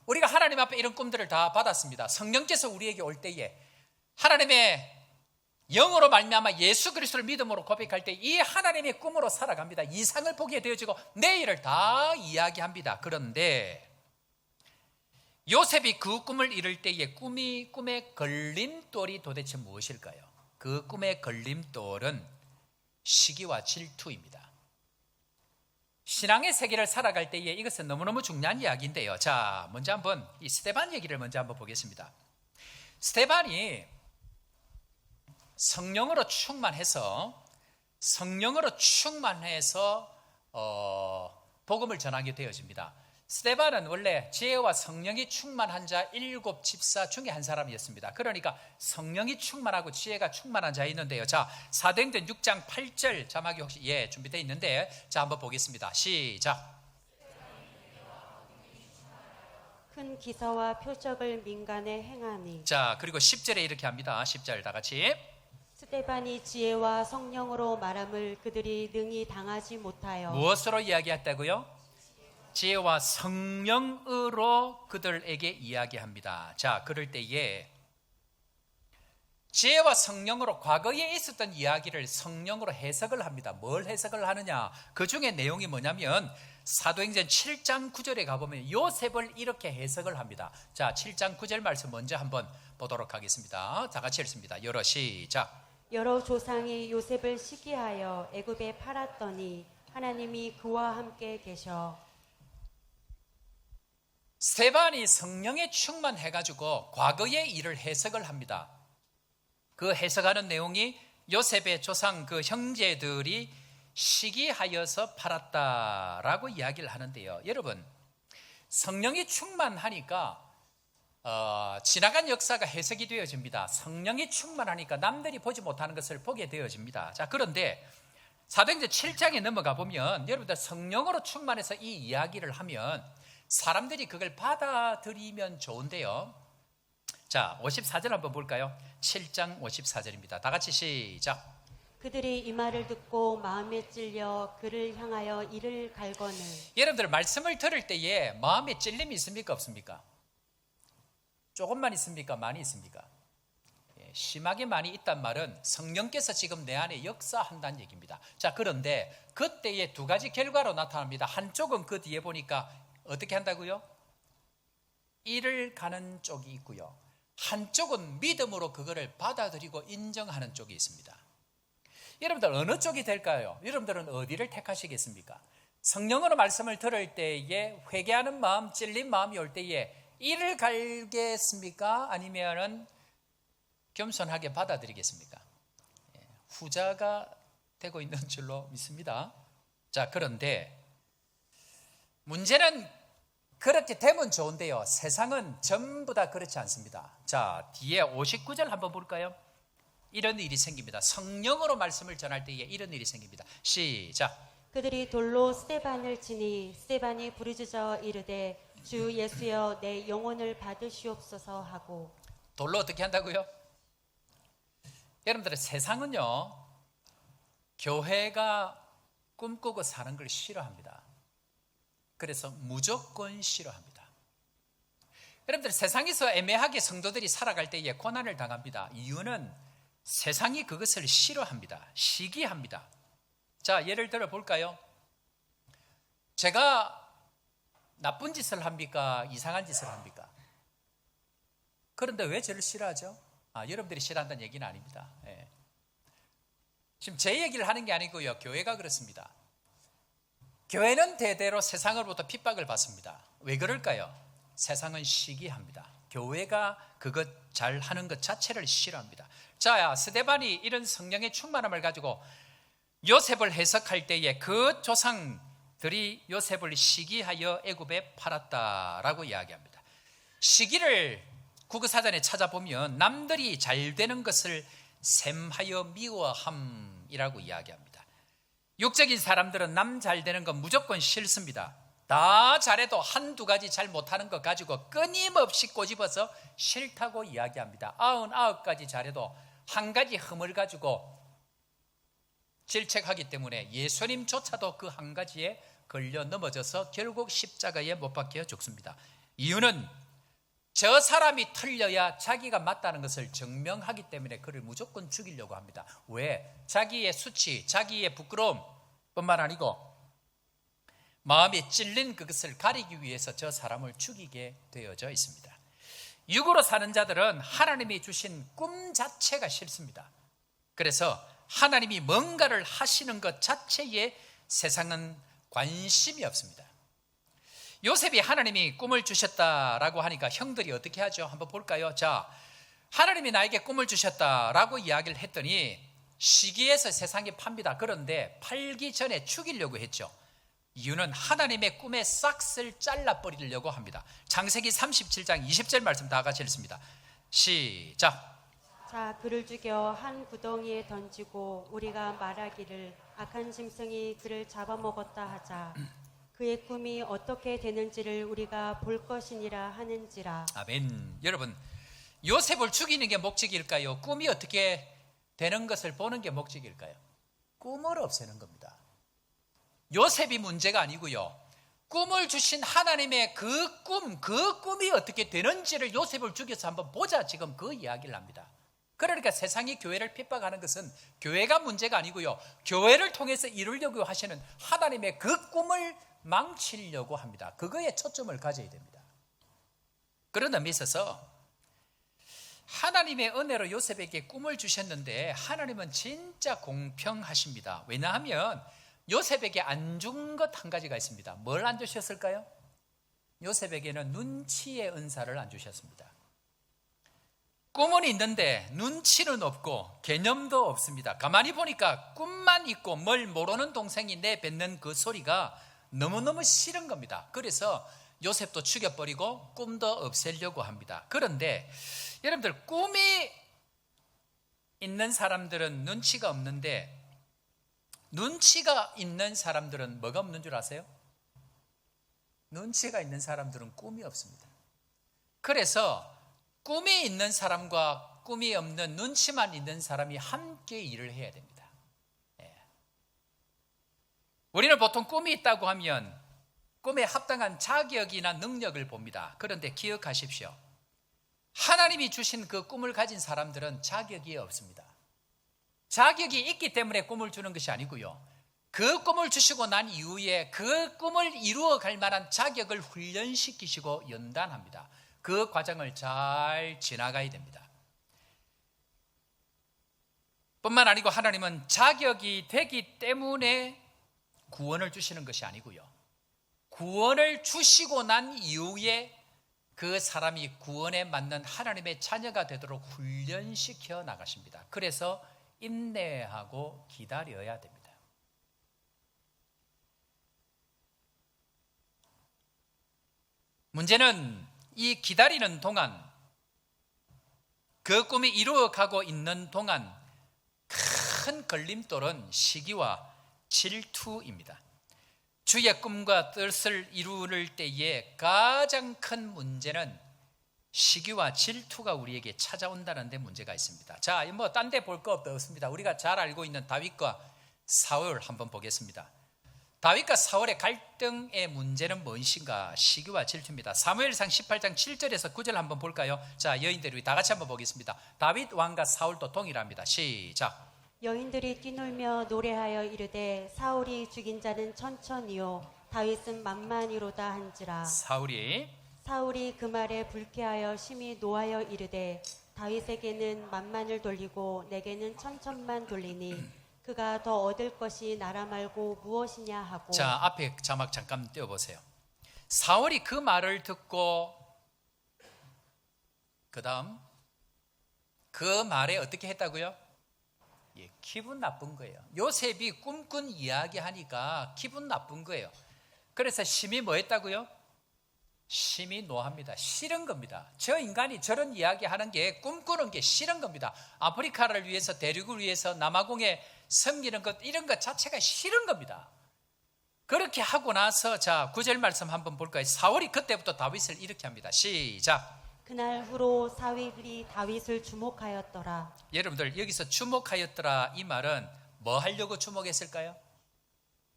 우리가 하나님 앞에 이런 꿈들을 다 받았습니다. 성령께서 우리에게 올 때에 하나님의 영으로 말미암아 예수 그리스도를 믿음으로 고백할 때 이 하나님의 꿈으로 살아갑니다. 이상을 보게 되어지고 내일을 다 이야기합니다. 그런데 요셉이 그 꿈을 이룰 때에 꿈의 걸림돌이 도대체 무엇일까요? 그 꿈의 걸림돌은 시기와 질투입니다. 신앙의 세계를 살아갈 때에 이것은 너무너무 중요한 이야기인데요. 자, 먼저 한번 이 스데반 얘기를 먼저 한번 보겠습니다. 스데반이 성령으로 충만해서 복음을 전하게 되어집니다. 스데반은 원래 지혜와 성령이 충만한 자 7 집사 중에 한 사람이었습니다. 그러니까 성령이 충만하고 지혜가 충만한 자였는데요. 자, 사도행전 6장 8절 자막이 혹시 준비되어 있는데, 자, 한번 보겠습니다. 시작. 큰 기사와 표적을 민간에 행하니. 자, 그리고 10절에 이렇게 합니다. 10절 다 같이. 스데반이 지혜와 성령으로 말함을 그들이 능히 당하지 못하여. 무엇으로 이야기했다고요? 지혜와 성령으로 그들에게 이야기합니다. 자, 그럴 때에 지혜와 성령으로 과거에 있었던 이야기를 성령으로 해석을 합니다. 뭘 해석을 하느냐? 그 중에 내용이 뭐냐면 사도행전 7장 9절에 가보면 요셉을 이렇게 해석을 합니다. 자, 7장 9절 말씀 먼저 한번 보도록 하겠습니다. 다 같이 읽습니다. 열어 시작. 여러 조상이 요셉을 시기하여 애굽에 팔았더니 하나님이 그와 함께 계셔. 스데반이 성령에 충만해가지고 과거의 일을 해석을 합니다. 그 해석하는 내용이 요셉의 조상 그 형제들이 시기하여서 팔았다라고 이야기를 하는데요. 여러분, 성령이 충만하니까 지나간 역사가 해석이 되어집니다. 성령이 충만하니까 남들이 보지 못하는 것을 보게 되어집니다. 자, 그런데 사도행전 7장에 넘어가 보면 여러분들 성령으로 충만해서 이 이야기를 하면 사람들이 그걸 받아들이면 좋은데요. 자, 54절 한번 볼까요? 7장 54절입니다. 다 같이 시작. 그들이 이 말을 듣고 마음에 찔려 그를 향하여 이를 갈거늘. 여러분들 말씀을 들을 때에 마음에 찔림이 있습니까? 없습니까? 조금만 있습니까? 많이 있습니까? 심하게 많이 있단 말은 성령께서 지금 내 안에 역사한다는 얘기입니다. 자, 그런데 그때의 두 가지 결과로 나타납니다. 한쪽은 그 뒤에 보니까 어떻게 한다고요? 이를 가는 쪽이 있고요. 한쪽은 믿음으로 그거를 받아들이고 인정하는 쪽이 있습니다. 여러분들 어느 쪽이 될까요? 여러분들은 어디를 택하시겠습니까? 성령으로 말씀을 들을 때에 회개하는 마음, 찔린 마음이 올 때에 이를 갈겠습니까? 아니면은 겸손하게 받아들이겠습니까? 후자가 되고 있는 줄로 믿습니다. 자, 그런데 문제는 그렇게 되면 좋은데요. 세상은 전부 다 그렇지 않습니다. 자, 뒤에 59절 한번 볼까요? 이런 일이 생깁니다. 성령으로 말씀을 전할 때에 이런 일이 생깁니다. 시작. 그들이 돌로 스데반을 치니 스데반이 부르짖어 이르되 주 예수여 내 영혼을 받으시옵소서 하고. 돌로 어떻게 한다고요? 여러분들 세상은요, 교회가 꿈꾸고 사는 걸 싫어합니다. 그래서 무조건 싫어합니다. 여러분들 세상에서 애매하게 성도들이 살아갈 때에 고난을 당합니다. 이유는 세상이 그것을 싫어합니다. 시기합니다. 자, 예를 들어 볼까요? 제가 나쁜 짓을 합니까? 이상한 짓을 합니까? 그런데 왜 저를 싫어하죠? 여러분들이 싫어한다는 얘기는 아닙니다. 지금 제 얘기를 하는 게 아니고요. 교회가 그렇습니다. 교회는 대대로 세상으로부터 핍박을 받습니다. 왜 그럴까요? 세상은 시기합니다. 교회가 그것 잘 하는 것 자체를 싫어합니다. 자, 스데반이 이런 성령의 충만함을 가지고 요셉을 해석할 때에 그 조상들이 요셉을 시기하여 애굽에 팔았다라고 이야기합니다. 시기를 국어사전에 찾아보면 남들이 잘 되는 것을 셈하여 미워함이라고 이야기합니다. 육적인 사람들은 남 잘 되는 건 무조건 싫습니다. 다 잘해도 한두 가지 잘 못하는 것 가지고 끊임없이 꼬집어서 싫다고 이야기합니다. 99가지 잘해도 한 가지 흠을 가지고 질책하기 때문에 예수님조차도 그 한 가지에 걸려 넘어져서 결국 십자가에 못 박혀 죽습니다. 이유는 저 사람이 틀려야 자기가 맞다는 것을 증명하기 때문에 그를 무조건 죽이려고 합니다. 왜? 자기의 수치, 자기의 부끄러움 뿐만 아니고 마음에 찔린 그것을 가리기 위해서 저 사람을 죽이게 되어져 있습니다. 육으로 사는 자들은 하나님이 주신 꿈 자체가 싫습니다. 그래서 하나님이 뭔가를 하시는 것 자체에 세상은 관심이 없습니다. 요셉이 하나님이 꿈을 주셨다라고 하니까 형들이 어떻게 하죠? 한번 볼까요? 자, 하나님이 나에게 꿈을 주셨다라고 이야기를 했더니 시기해서 세상에 팝니다. 그런데 팔기 전에 죽이려고 했죠. 이유는 하나님의 꿈의 싹을 잘라버리려고 합니다. 창세기 37장 20절 말씀 다 같이 읽습니다. 시작. 자, 그를 죽여 한 구덩이에 던지고 우리가 말하기를 악한 짐승이 그를 잡아먹었다 하자. 그의 꿈이 어떻게 되는지를 우리가 볼 것이니라 하는지라. 아멘. 여러분, 요셉을 죽이는 게 목적일까요? 꿈이 어떻게 되는 것을 보는 게 목적일까요? 꿈을 없애는 겁니다. 요셉이 문제가 아니고요. 꿈을 주신 하나님의 그 꿈이 어떻게 되는지를 요셉을 죽여서 한번 보자, 지금 그 이야기를 합니다. 그러니까 세상이 교회를 핍박하는 것은 교회가 문제가 아니고요, 교회를 통해서 이루려고 하시는 하나님의 그 꿈을 망치려고 합니다. 그거에 초점을 가져야 됩니다. 그런 의미에 있어서 하나님의 은혜로 요셉에게 꿈을 주셨는데 하나님은 진짜 공평하십니다. 왜냐하면 요셉에게 안 준 것 한 가지가 있습니다. 뭘 안 주셨을까요? 요셉에게는 눈치의 은사를 안 주셨습니다. 꿈은 있는데 눈치는 없고 개념도 없습니다. 가만히 보니까 꿈만 있고 뭘 모르는 동생이 내뱉는 그 소리가 너무너무 싫은 겁니다. 그래서 요셉도 죽여버리고 꿈도 없애려고 합니다. 그런데 여러분들, 꿈이 있는 사람들은 눈치가 없는데 눈치가 있는 사람들은 뭐가 없는 줄 아세요? 눈치가 있는 사람들은 꿈이 없습니다. 그래서 꿈이 있는 사람과 꿈이 없는 눈치만 있는 사람이 함께 일을 해야 됩니다. 우리는 보통 꿈이 있다고 하면 꿈에 합당한 자격이나 능력을 봅니다. 그런데 기억하십시오. 하나님이 주신 그 꿈을 가진 사람들은 자격이 없습니다. 자격이 있기 때문에 꿈을 주는 것이 아니고요, 그 꿈을 주시고 난 이후에 그 꿈을 이루어갈 만한 자격을 훈련시키시고 연단합니다. 그 과정을 잘 지나가야 됩니다. 뿐만 아니고 하나님은 자격이 되기 때문에 구원을 주시는 것이 아니고요, 구원을 주시고 난 이후에 그 사람이 구원에 맞는 하나님의 자녀가 되도록 훈련시켜 나가십니다. 그래서 인내하고 기다려야 됩니다. 문제는 이 기다리는 동안, 그 꿈이 이루어가고 있는 동안 큰 걸림돌은 시기와 질투입니다. 주의 꿈과 뜻을 이루를 때에 가장 큰 문제는 시기와 질투가 우리에게 찾아온다는 데 문제가 있습니다. 자, 뭐 딴 데 볼 거 없습니다. 우리가 잘 알고 있는 다윗과 사울 한번 보겠습니다. 다윗과 사울의 갈등의 문제는 무엇인가? 시기와 질투입니다. 사무엘상 18장 7절에서 9절 한번 볼까요? 자, 여인들이 다 같이 한번 보겠습니다. 다윗 왕과 사울도 동일합니다. 시작. 여인들이 뛰놀며 노래하여 이르되 사울이 죽인 자는 천천히요 다윗은 만만이로다 한지라. 사울이 그 말에 불쾌하여 심히 노하여 이르되 다윗에게는 만만을 돌리고 내게는 천천만 돌리니 그가 더 얻을 것이 나라 말고 무엇이냐 하고. 자, 앞에 자막 잠깐 띄워보세요. 사울이 그 말을 듣고 그 다음 그 말에 어떻게 했다고요? 예, 기분 나쁜 거예요. 요셉이 꿈꾼 이야기 하니까 기분 나쁜 거예요. 그래서 심히 뭐 했다고요? 심히 노합니다. 싫은 겁니다. 저 인간이 저런 이야기 하는 게, 꿈꾸는 게 싫은 겁니다. 아프리카를 위해서, 대륙을 위해서 남아공에 섬기는 것, 이런 것 자체가 싫은 겁니다. 그렇게 하고 나서 자, 9절 말씀 한번 볼까요? 사울이 그때부터 다윗을 이렇게 합니다. 시작. 그날 후로 사울이 다윗을 주목하였더라. 여러분들, 여기서 주목하였더라, 이 말은 뭐 하려고 주목했을까요?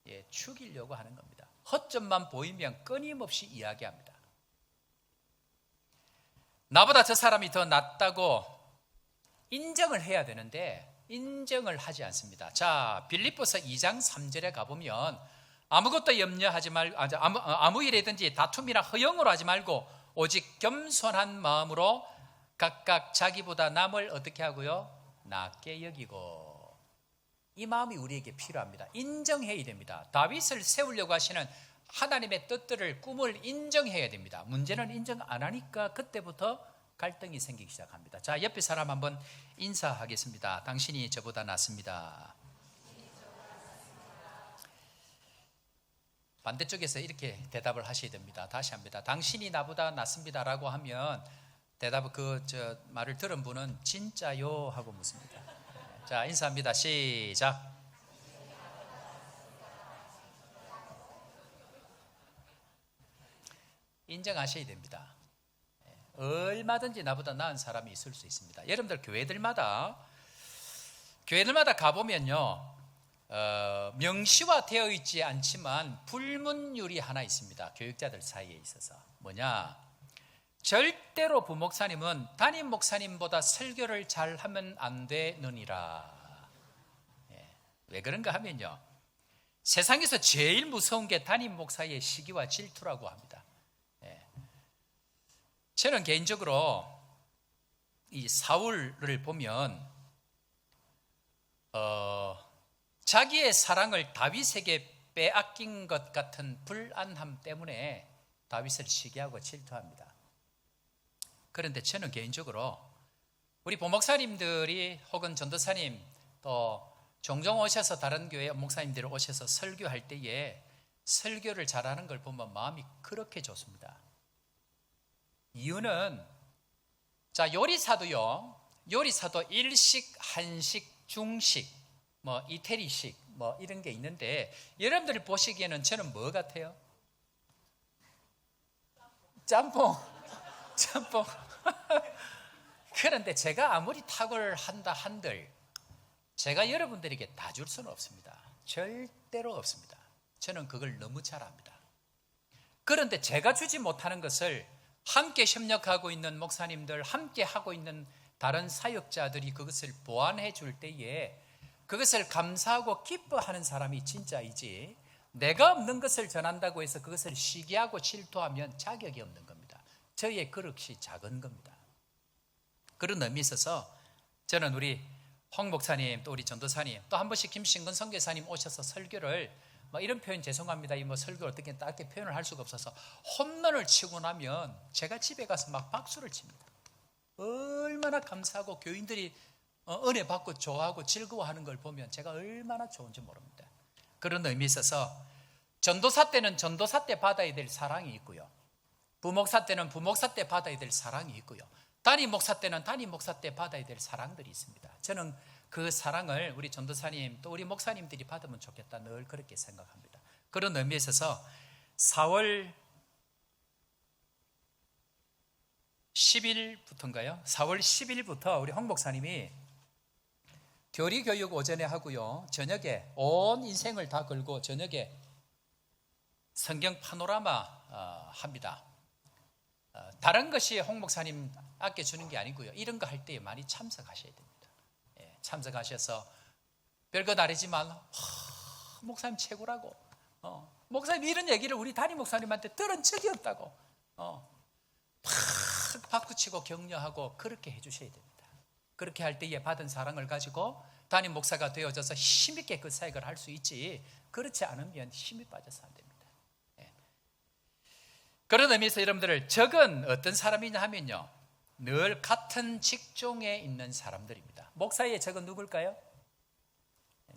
예, 죽이려고 하는 겁니다. 허점만 보이면 끊임없이 이야기합니다. 나보다 저 사람이 더 낫다고 인정을 해야 되는데 인정을 하지 않습니다. 자, 빌립보서 2장 3절에 가보면 아무것도 염려하지 말고, 아무 일이든지 다툼이나 허영으로 하지 말고 오직 겸손한 마음으로 각각 자기보다 남을 어떻게 하고요? 낮게 여기고. 이 마음이 우리에게 필요합니다. 인정해야 됩니다. 다윗을 세우려고 하시는 하나님의 뜻들을, 꿈을 인정해야 됩니다. 문제는 인정 안 하니까 그때부터 갈등이 생기기 시작합니다. 자, 옆에 사람 한번 인사하겠습니다. 당신이 저보다 낫습니다. 반대쪽에서 이렇게 대답을 하셔야 됩니다. 다시 합니다. 당신이 나보다 낫습니다라고 하면 대답을 말을 들은 분은 진짜요 하고 묻습니다. 자, 인사합니다. 시작. 인정하셔야 됩니다. 얼마든지 나보다 나은 사람이 있을 수 있습니다. 여러분들, 교회들마다 가보면요, 명시화되어 있지 않지만 불문율이 하나 있습니다. 교육자들 사이에 있어서. 뭐냐? 절대로 부목사님은 담임 목사님보다 설교를 잘하면 안 되느니라. 왜 그런가 하면요, 세상에서 제일 무서운 게 담임 목사의 시기와 질투라고 합니다. 저는 개인적으로 이 사울을 보면 자기의 사랑을 다윗에게 빼앗긴 것 같은 불안함 때문에 다윗을 시기하고 질투합니다. 그런데 저는 개인적으로 우리 부목사님들이 혹은 전도사님 또 종종 오셔서 다른 교회 목사님들이 오셔서 설교할 때에 설교를 잘하는 걸 보면 마음이 그렇게 좋습니다. 이유는, 자, 요리사도요, 요리사도 일식, 한식, 중식, 뭐 이태리식 뭐 이런 게 있는데, 여러분들이 보시기에는 저는 뭐 같아요? 짬뽕. 그런데 제가 아무리 탁월한다 한들 제가 여러분들에게 다 줄 수는 없습니다. 절대로 없습니다. 저는 그걸 너무 잘 압니다. 그런데 제가 주지 못하는 것을 함께 협력하고 있는 목사님들, 함께 하고 있는 다른 사역자들이 그것을 보완해 줄 때에 그것을 감사하고 기뻐하는 사람이 진짜이지, 내가 없는 것을 전한다고 해서 그것을 시기하고 질투하면 자격이 없는 겁니다. 저의 그릇이 작은 겁니다. 그런 의미에 있어서 저는 우리 홍 목사님, 또 우리 전도사님, 또 한 번씩 김신근 선교사님 오셔서 설교를, 뭐 이런 표현 죄송합니다. 이 뭐 설교를 어떻게 딱히 표현을 할 수가 없어서 홈런을 치고 나면 제가 집에 가서 막 박수를 칩니다. 얼마나 감사하고 교인들이 은혜 받고 좋아하고 즐거워하는 걸 보면 제가 얼마나 좋은지 모릅니다. 그런 의미에 있어서 전도사 때는 전도사 때 받아야 될 사랑이 있고요, 부목사 때는 부목사 때 받아야 될 사랑이 있고요, 담임 목사 때는 담임 목사 때 받아야 될 사랑들이 있습니다. 저는 그 사랑을 우리 전도사님 또 우리 목사님들이 받으면 좋겠다, 늘 그렇게 생각합니다. 그런 의미에 있어서 4월 10일부터인가요? 4월 10일부터 우리 홍 목사님이 교리 교육 오전에 하고요, 저녁에 온 인생을 다 걸고 저녁에 성경 파노라마 합니다. 다른 것이 홍 목사님 아껴주는 게 아니고요, 이런 거 할 때 많이 참석하셔야 됩니다. 참석하셔서 별거 다르지만 목사님 최고라고, 목사님 이런 얘기를 우리 담임 목사님한테 들은 적이 없다고 팍 박수치고 격려하고 그렇게 해주셔야 됩니다. 그렇게 할 때에 받은 사랑을 가지고 담임 목사가 되어져서 힘있게 그 사역을 할 수 있지, 그렇지 않으면 힘이 빠져서 안 됩니다. 그런 의미에서 여러분들, 적은 어떤 사람이냐 하면요, 늘 같은 직종에 있는 사람들입니다. 목사의 적은 누굴까요?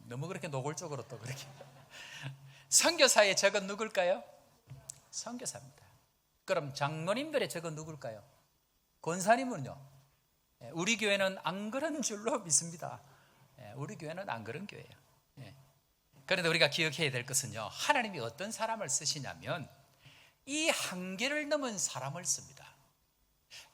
너무 그렇게 노골적으로 또 그렇게. 선교사의 적은 누굴까요? 선교사입니다. 그럼 장로님들의 적은 누굴까요? 권사님은요? 우리 교회는 안 그런 줄로 믿습니다. 우리 교회는 안 그런 교회예요. 그런데 우리가 기억해야 될 것은요, 하나님이 어떤 사람을 쓰시냐면 이 한계를 넘은 사람을 씁니다.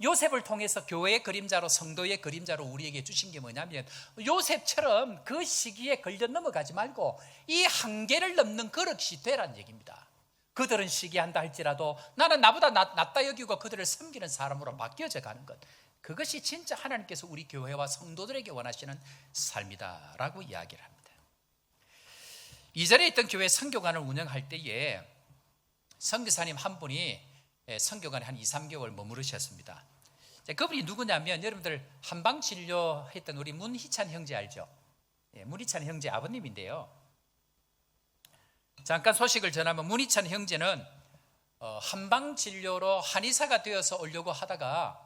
요셉을 통해서 교회의 그림자로, 성도의 그림자로 우리에게 주신 게 뭐냐면, 요셉처럼 그 시기에 걸려 넘어가지 말고 이 한계를 넘는 그릇이 되란 얘기입니다. 그들은 시기한다 할지라도 나는 나보다 낫다 여기고 그들을 섬기는 사람으로 바뀌어져 가는 것, 그것이 진짜 하나님께서 우리 교회와 성도들에게 원하시는 삶이다라고 이야기를 합니다. 이전에 있던 교회 선교관을 운영할 때에 선교사님 한 분이 선교관에 한 2, 3개월 머무르셨습니다. 그분이 누구냐면, 여러분들 한방진료했던 우리 문희찬 형제 알죠? 문희찬 형제 아버님인데요, 잠깐 소식을 전하면 문희찬 형제는 한방진료로 한의사가 되어서 오려고 하다가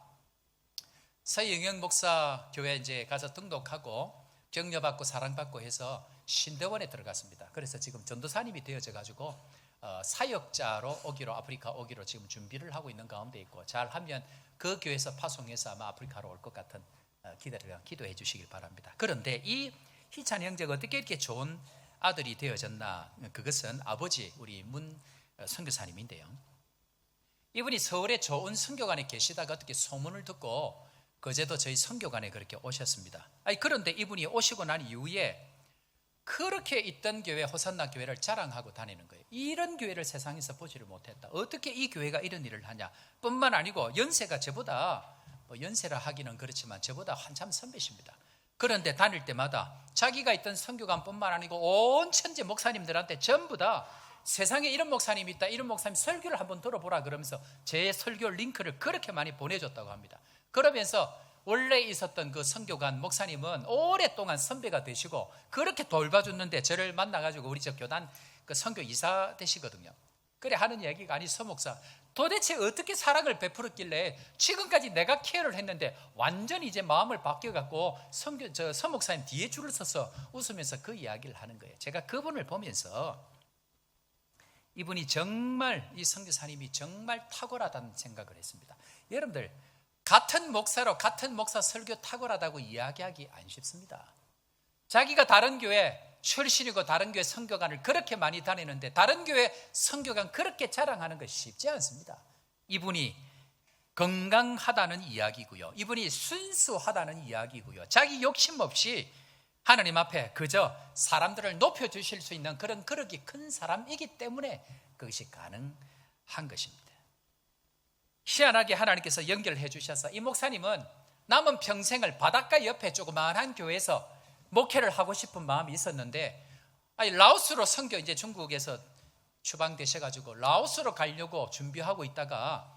서영영 목사 교회 이제 가서 등록하고 격려받고 사랑받고 해서 신대원에 들어갔습니다. 그래서 지금 전도사님이 되어져 가지고 사역자로 오기로, 아프리카 오기로 지금 준비를 하고 있는 가운데 있고, 잘하면 그 교회에서 파송해서 아마 아프리카로 올 것 같은 기도해 주시길 바랍니다. 그런데 이 희찬 형제가 어떻게 이렇게 좋은 아들이 되어졌나? 그것은 아버지 우리 문 선교사님인데요, 이분이 서울에 좋은 선교관에 계시다가 어떻게 소문을 듣고 그제도 저희 선교관에 그렇게 오셨습니다. 그런데 이분이 오시고 난 이후에 그렇게 있던 교회 호산나 교회를 자랑하고 다니는 거예요. 이런 교회를 세상에서 보지를 못했다. 어떻게 이 교회가 이런 일을 하냐. 뿐만 아니고 연세가 저보다 연세라 하기는 그렇지만 저보다 한참 선배십니다. 그런데 다닐 때마다 자기가 있던 선교관뿐만 아니고 온 천재 목사님들한테 전부 다 세상에 이런 목사님이 있다, 이런 목사님 설교를 한번 들어보라 그러면서 제 설교 링크를 그렇게 많이 보내줬다고 합니다. 그러면서 원래 있었던 그 선교관 목사님은 오랫동안 선배가 되시고 그렇게 돌봐줬는데 저를 만나가지고 우리 저 교단 그 선교 이사 되시거든요. 그래 하는 얘기가, 아니 서 목사 도대체 어떻게 사랑을 베풀었길래 지금까지 내가 케어를 했는데 완전히 이제 마음을 바뀌어갖고 서 목사님 뒤에 줄을 서서 웃으면서 그 이야기를 하는 거예요. 제가 그분을 보면서 이분이 정말, 이 선교사님이 정말 탁월하다는 생각을 했습니다. 여러분들 같은 목사로 같은 목사 설교 탁월하다고 이야기하기 안 쉽습니다. 자기가 다른 교회 출신이고 다른 교회 선교관을 그렇게 많이 다니는데 다른 교회 선교관 그렇게 자랑하는 것이 쉽지 않습니다. 이분이 건강하다는 이야기고요, 이분이 순수하다는 이야기고요, 자기 욕심 없이 하나님 앞에 그저 사람들을 높여주실 수 있는 그런 그릇이 큰 사람이기 때문에 그것이 가능한 것입니다. 희한하게 하나님께서 연결해 주셔서 이 목사님은 남은 평생을 바닷가 옆에 조그마한 교회에서 목회를 하고 싶은 마음이 있었는데, 라오스로 선교, 이제 중국에서 추방되셔가지고 라오스로 가려고 준비하고 있다가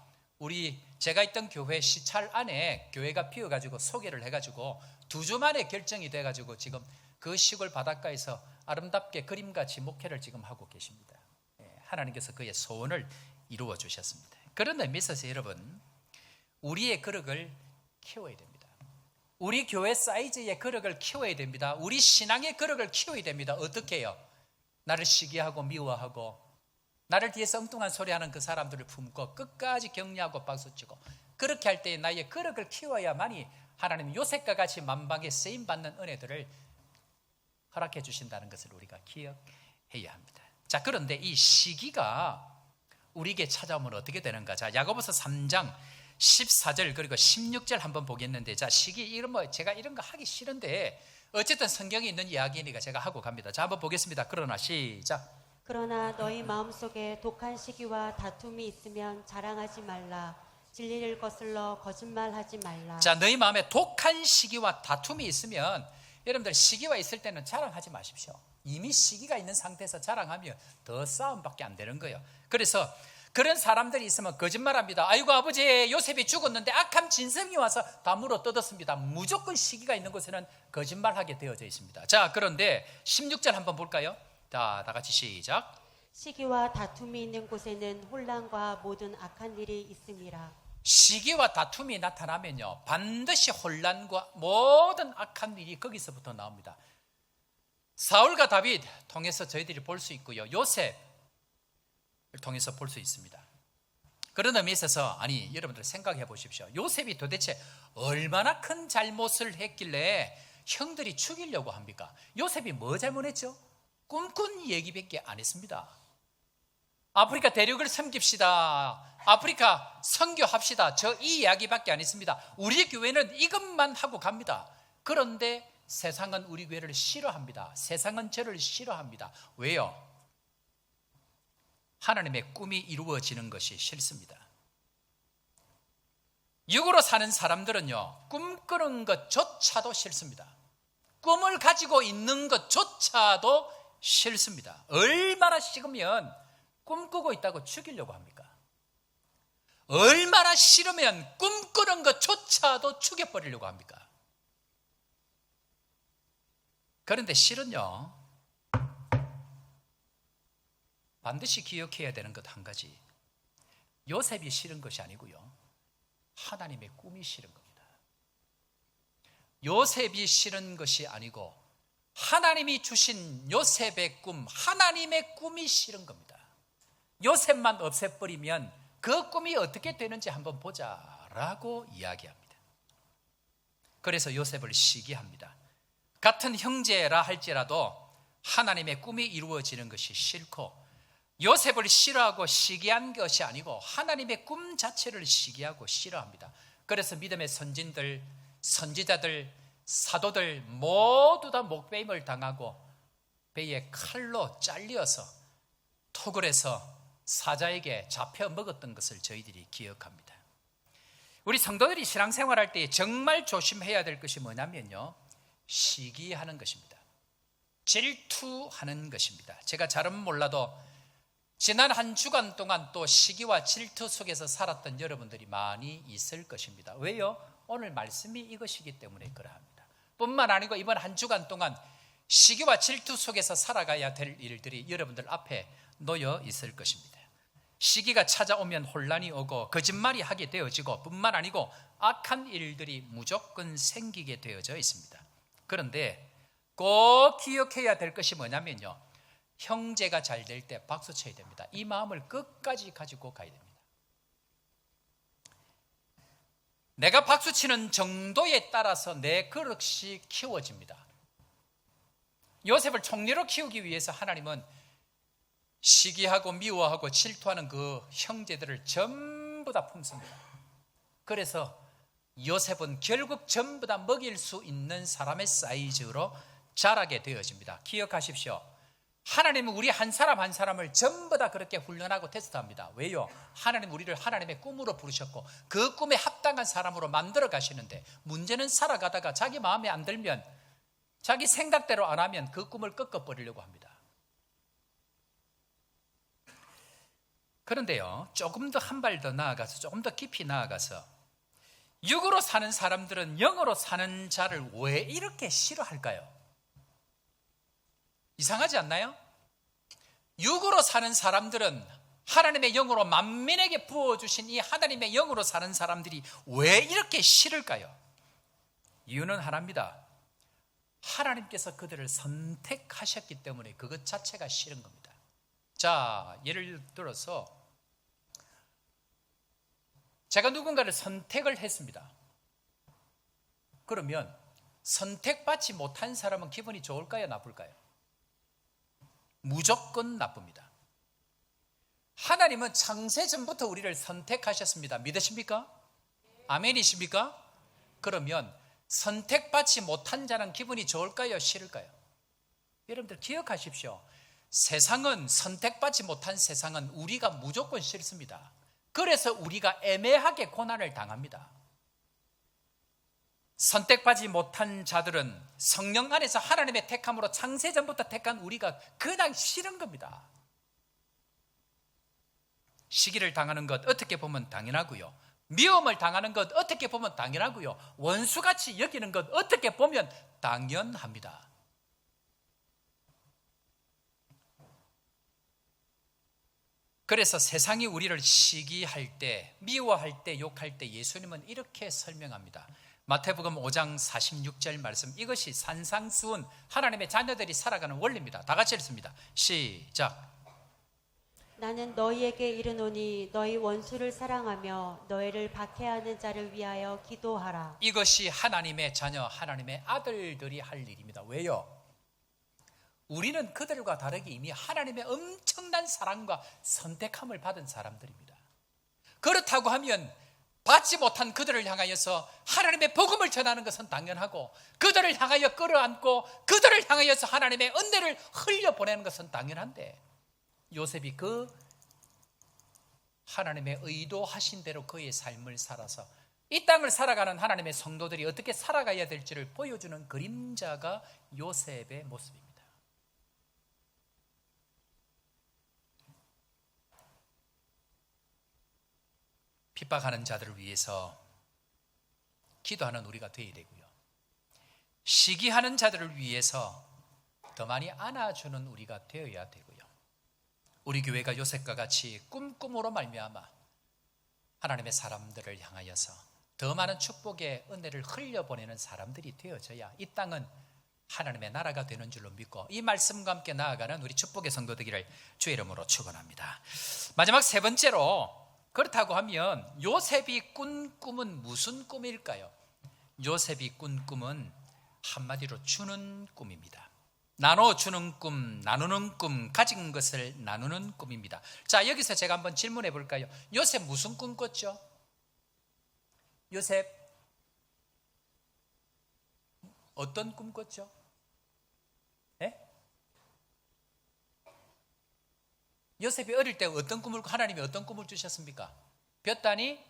제가 있던 교회 시찰 안에 교회가 비어가지고 소개를 해가지고 2주 만에 결정이 돼가지고 지금 그 시골 바닷가에서 아름답게 그림같이 목회를 지금 하고 계십니다. 하나님께서 그의 소원을 이루어 주셨습니다. 그런 의미에서 여러분, 우리의 거룩을 키워야 됩니다. 우리 교회 사이즈의 거룩을 키워야 됩니다. 우리 신앙의 거룩을 키워야 됩니다. 어떻게 해요? 나를 시기하고 미워하고 나를 뒤에서 엉뚱한 소리하는 그 사람들을 품고 끝까지 격려하고 박수치고 그렇게 할 때 나의 거룩을 키워야만이 하나님 요셉과 같이 만방에 쓰임받는 은혜들을 허락해 주신다는 것을 우리가 기억해야 합니다. 자, 그런데 이 시기가 우리에게 찾아오면 어떻게 되는가? 자, 야고보서 3장 14절 그리고 16절 한번 보겠는데, 자, 시기 이런 제가 이런 거 하기 싫은데 어쨌든 성경에 있는 이야기니까 제가 하고 갑니다. 자, 한번 보겠습니다. 그러나 시작. 그러나 너희 마음속에 독한 시기와 다툼이 있으면 자랑하지 말라. 진리를 거슬러 거짓말하지 말라. 자, 너희 마음에 독한 시기와 다툼이 있으면, 여러분들 시기가 있을 때는 자랑하지 마십시오. 이미 시기가 있는 상태에서 자랑하면 더 싸움밖에 안 되는 거예요. 그래서 그런 사람들이 있으면 거짓말합니다. 아이고 아버지 요셉이 죽었는데 악한 진성이 와서 다 물어 뜯었습니다. 무조건 시기가 있는 곳에는 거짓말하게 되어져 있습니다. 자, 그런데 16절 한번 볼까요? 자, 다 같이 시작. 시기와 다툼이 있는 곳에는 혼란과 모든 악한 일이 있음이라. 시기와 다툼이 나타나면요 반드시 혼란과 모든 악한 일이 거기서부터 나옵니다. 사울과 다윗 통해서 저희들이 볼 수 있고요, 요셉을 통해서 볼 수 있습니다. 그런 의미에 있어서 여러분들 생각해 보십시오. 요셉이 도대체 얼마나 큰 잘못을 했길래 형들이 죽이려고 합니까? 요셉이 뭐 잘못했죠? 꿈꾼 얘기밖에 안 했습니다. 아프리카 대륙을 섬깁시다, 아프리카 선교합시다, 저 이 이야기밖에 안 했습니다. 우리 교회는 이것만 하고 갑니다. 그런데 세상은 우리 교회를 싫어합니다. 세상은 저를 싫어합니다. 왜요? 하나님의 꿈이 이루어지는 것이 싫습니다. 육으로 사는 사람들은요 꿈꾸는 것조차도 싫습니다. 꿈을 가지고 있는 것조차도 싫습니다. 얼마나 식으면 꿈꾸고 있다고 죽이려고 합니까? 얼마나 싫으면 꿈꾸는 것조차도 죽여버리려고 합니까? 그런데 실은요 반드시 기억해야 되는 것 한 가지, 요셉이 싫은 것이 아니고요 하나님의 꿈이 싫은 겁니다. 요셉이 싫은 것이 아니고 하나님이 주신 요셉의 꿈, 하나님의 꿈이 싫은 겁니다. 요셉만 없애버리면 그 꿈이 어떻게 되는지 한번 보자라고 이야기합니다. 그래서 요셉을 시기합니다. 같은 형제라 할지라도 하나님의 꿈이 이루어지는 것이 싫고, 요셉을 싫어하고 시기한 것이 아니고 하나님의 꿈 자체를 시기하고 싫어합니다. 그래서 믿음의 선진들, 선지자들, 사도들 모두 다 목배임을 당하고 배에 칼로 잘려서 톡을 해서 사자에게 잡혀 먹었던 것을 저희들이 기억합니다. 우리 성도들이 신앙생활할 때 정말 조심해야 될 것이 뭐냐면요, 시기하는 것입니다. 질투하는 것입니다. 제가 잘은 몰라도 지난 한 주간 동안 또 시기와 질투 속에서 살았던 여러분들이 많이 있을 것입니다. 왜요? 오늘 말씀이 이것이기 때문에 그러합니다. 뿐만 아니고 이번 한 주간 동안 시기와 질투 속에서 살아가야 될 일들이 여러분들 앞에 놓여 있을 것입니다. 시기가 찾아오면 혼란이 오고 거짓말이 하게 되어지고 뿐만 아니고 악한 일들이 무조건 생기게 되어져 있습니다. 그런데 꼭 기억해야 될 것이 뭐냐면요, 형제가 잘 될 때 박수 쳐야 됩니다. 이 마음을 끝까지 가지고 가야 됩니다. 내가 박수 치는 정도에 따라서 내 그릇이 키워집니다. 요셉을 총리로 키우기 위해서 하나님은 시기하고 미워하고 질투하는 그 형제들을 전부 다 품습니다. 그래서 요셉은 결국 전부 다 먹일 수 있는 사람의 사이즈로 자라게 되어집니다. 기억하십시오. 하나님은 우리 한 사람 한 사람을 전부 다 그렇게 훈련하고 테스트합니다. 왜요? 하나님 우리를 하나님의 꿈으로 부르셨고 그 꿈에 합당한 사람으로 만들어 가시는데, 문제는 살아가다가 자기 마음에 안 들면, 자기 생각대로 안 하면 그 꿈을 꺾어버리려고 합니다. 그런데요, 조금 더 한 발 더 나아가서, 조금 더 깊이 나아가서, 육으로 사는 사람들은 영으로 사는 자를 왜 이렇게 싫어할까요? 이상하지 않나요? 육으로 사는 사람들은 하나님의 영으로 만민에게 부어주신 이 하나님의 영으로 사는 사람들이 왜 이렇게 싫을까요? 이유는 하나입니다. 하나님께서 그들을 선택하셨기 때문에 그것 자체가 싫은 겁니다. 자, 예를 들어서 제가 누군가를 선택을 했습니다. 그러면 선택받지 못한 사람은 기분이 좋을까요, 나쁠까요? 무조건 나쁩니다. 하나님은 창세전부터 우리를 선택하셨습니다. 믿으십니까? 아멘이십니까? 그러면 선택받지 못한 자는 기분이 좋을까요, 싫을까요? 여러분들 기억하십시오. 세상은, 선택받지 못한 세상은 우리가 무조건 싫습니다. 그래서 우리가 애매하게 고난을 당합니다. 선택받지 못한 자들은 성령 안에서 하나님의 택함으로 창세전부터 택한 우리가 그냥 싫은 겁니다. 시기를 당하는 것 어떻게 보면 당연하고요, 미움을 당하는 것 어떻게 보면 당연하고요, 원수같이 여기는 것 어떻게 보면 당연합니다. 그래서 세상이 우리를 시기할 때, 미워할 때, 욕할 때 예수님은 이렇게 설명합니다. 마태복음 5장 46절 말씀, 이것이 산상수훈 하나님의 자녀들이 살아가는 원리입니다. 다 같이 읽습니다. 시작. 나는 너희에게 이르노니 너희 원수를 사랑하며 너희를 박해하는 자를 위하여 기도하라. 이것이 하나님의 자녀, 하나님의 아들들이 할 일입니다. 왜요? 우리는 그들과 다르게 이미 하나님의 엄청난 사랑과 선택함을 받은 사람들입니다. 그렇다고 하면 받지 못한 그들을 향하여서 하나님의 복음을 전하는 것은 당연하고, 그들을 향하여 끌어안고 그들을 향하여서 하나님의 은혜를 흘려보내는 것은 당연한데, 요셉이 그 하나님의 의도하신 대로 그의 삶을 살아서 이 땅을 살아가는 하나님의 성도들이 어떻게 살아가야 될지를 보여주는 그림자가 요셉의 모습입니다. 핍박하는 자들을 위해서 기도하는 우리가 되어야 되고요, 시기하는 자들을 위해서 더 많이 안아주는 우리가 되어야 되고요, 우리 교회가 요셉과 같이 꿈꿈으로 말미암아 하나님의 사람들을 향하여서 더 많은 축복의 은혜를 흘려보내는 사람들이 되어져야 이 땅은 하나님의 나라가 되는 줄로 믿고, 이 말씀과 함께 나아가는 우리 축복의 성도 되기를 주의 이름으로 축원합니다. 마지막 세 번째로, 그렇다고 하면 요셉이 꾼 꿈은 무슨 꿈일까요? 요셉이 꾼 꿈은 한마디로 주는 꿈입니다. 나눠주는 꿈, 나누는 꿈, 가진 것을 나누는 꿈입니다. 자, 여기서 제가 한번 질문해 볼까요? 요셉 무슨 꿈 꿨죠? 요셉 어떤 꿈 꿨죠? 네? 요셉이 어릴 때 어떤 꿈을, 하나님이 어떤 꿈을 주셨습니까? 볕단이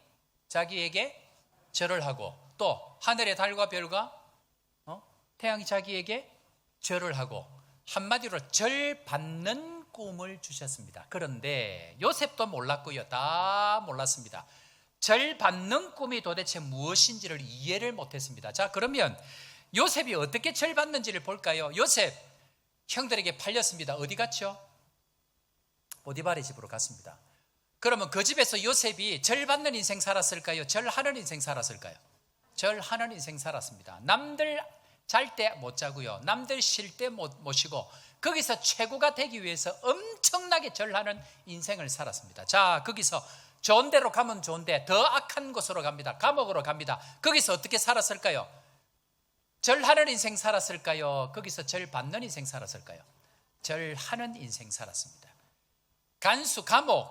자기에게 절을 하고, 또 하늘의 달과 별과 태양이 자기에게 절을 하고, 한마디로 절 받는 꿈을 주셨습니다. 그런데 요셉도 몰랐고요, 다 몰랐습니다. 절 받는 꿈이 도대체 무엇인지를 이해를 못했습니다. 자, 그러면 요셉이 어떻게 절 받는지를 볼까요? 요셉 형들에게 팔렸습니다. 어디 갔죠? 보디발의 집으로 갔습니다. 그러면 그 집에서 요셉이 절 받는 인생 살았을까요? 절하는 인생 살았을까요? 절하는 인생 살았습니다. 남들 잘 때 못 자고요, 남들 쉴 때 못 쉬고, 거기서 최고가 되기 위해서 엄청나게 절하는 인생을 살았습니다. 자, 거기서 좋은 데로 가면 좋은데 더 악한 곳으로 갑니다. 감옥으로 갑니다. 거기서 어떻게 살았을까요? 절하는 인생 살았을까요? 거기서 절 받는 인생 살았을까요? 절하는 인생 살았습니다. 간수, 감옥,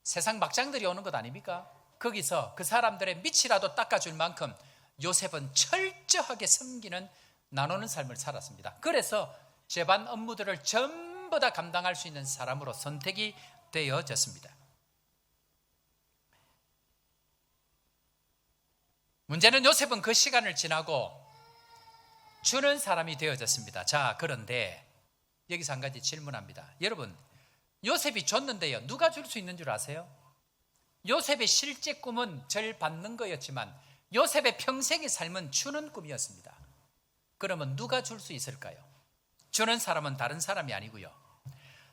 세상 막장들이 오는 것 아닙니까? 거기서 그 사람들의 밑이라도 닦아줄 만큼 요셉은 철저하게 섬기는, 나누는 삶을 살았습니다. 그래서 재반 업무들을 전부 다 감당할 수 있는 사람으로 선택이 되어졌습니다. 문제는 요셉은 그 시간을 지나고 주는 사람이 되어졌습니다. 자, 그런데 여기서 한 가지 질문합니다. 여러분, 요셉이 줬는데요, 누가 줄 수 있는 줄 아세요? 요셉의 실제 꿈은 절 받는 거였지만 요셉의 평생의 삶은 주는 꿈이었습니다. 그러면 누가 줄 수 있을까요? 주는 사람은 다른 사람이 아니고요,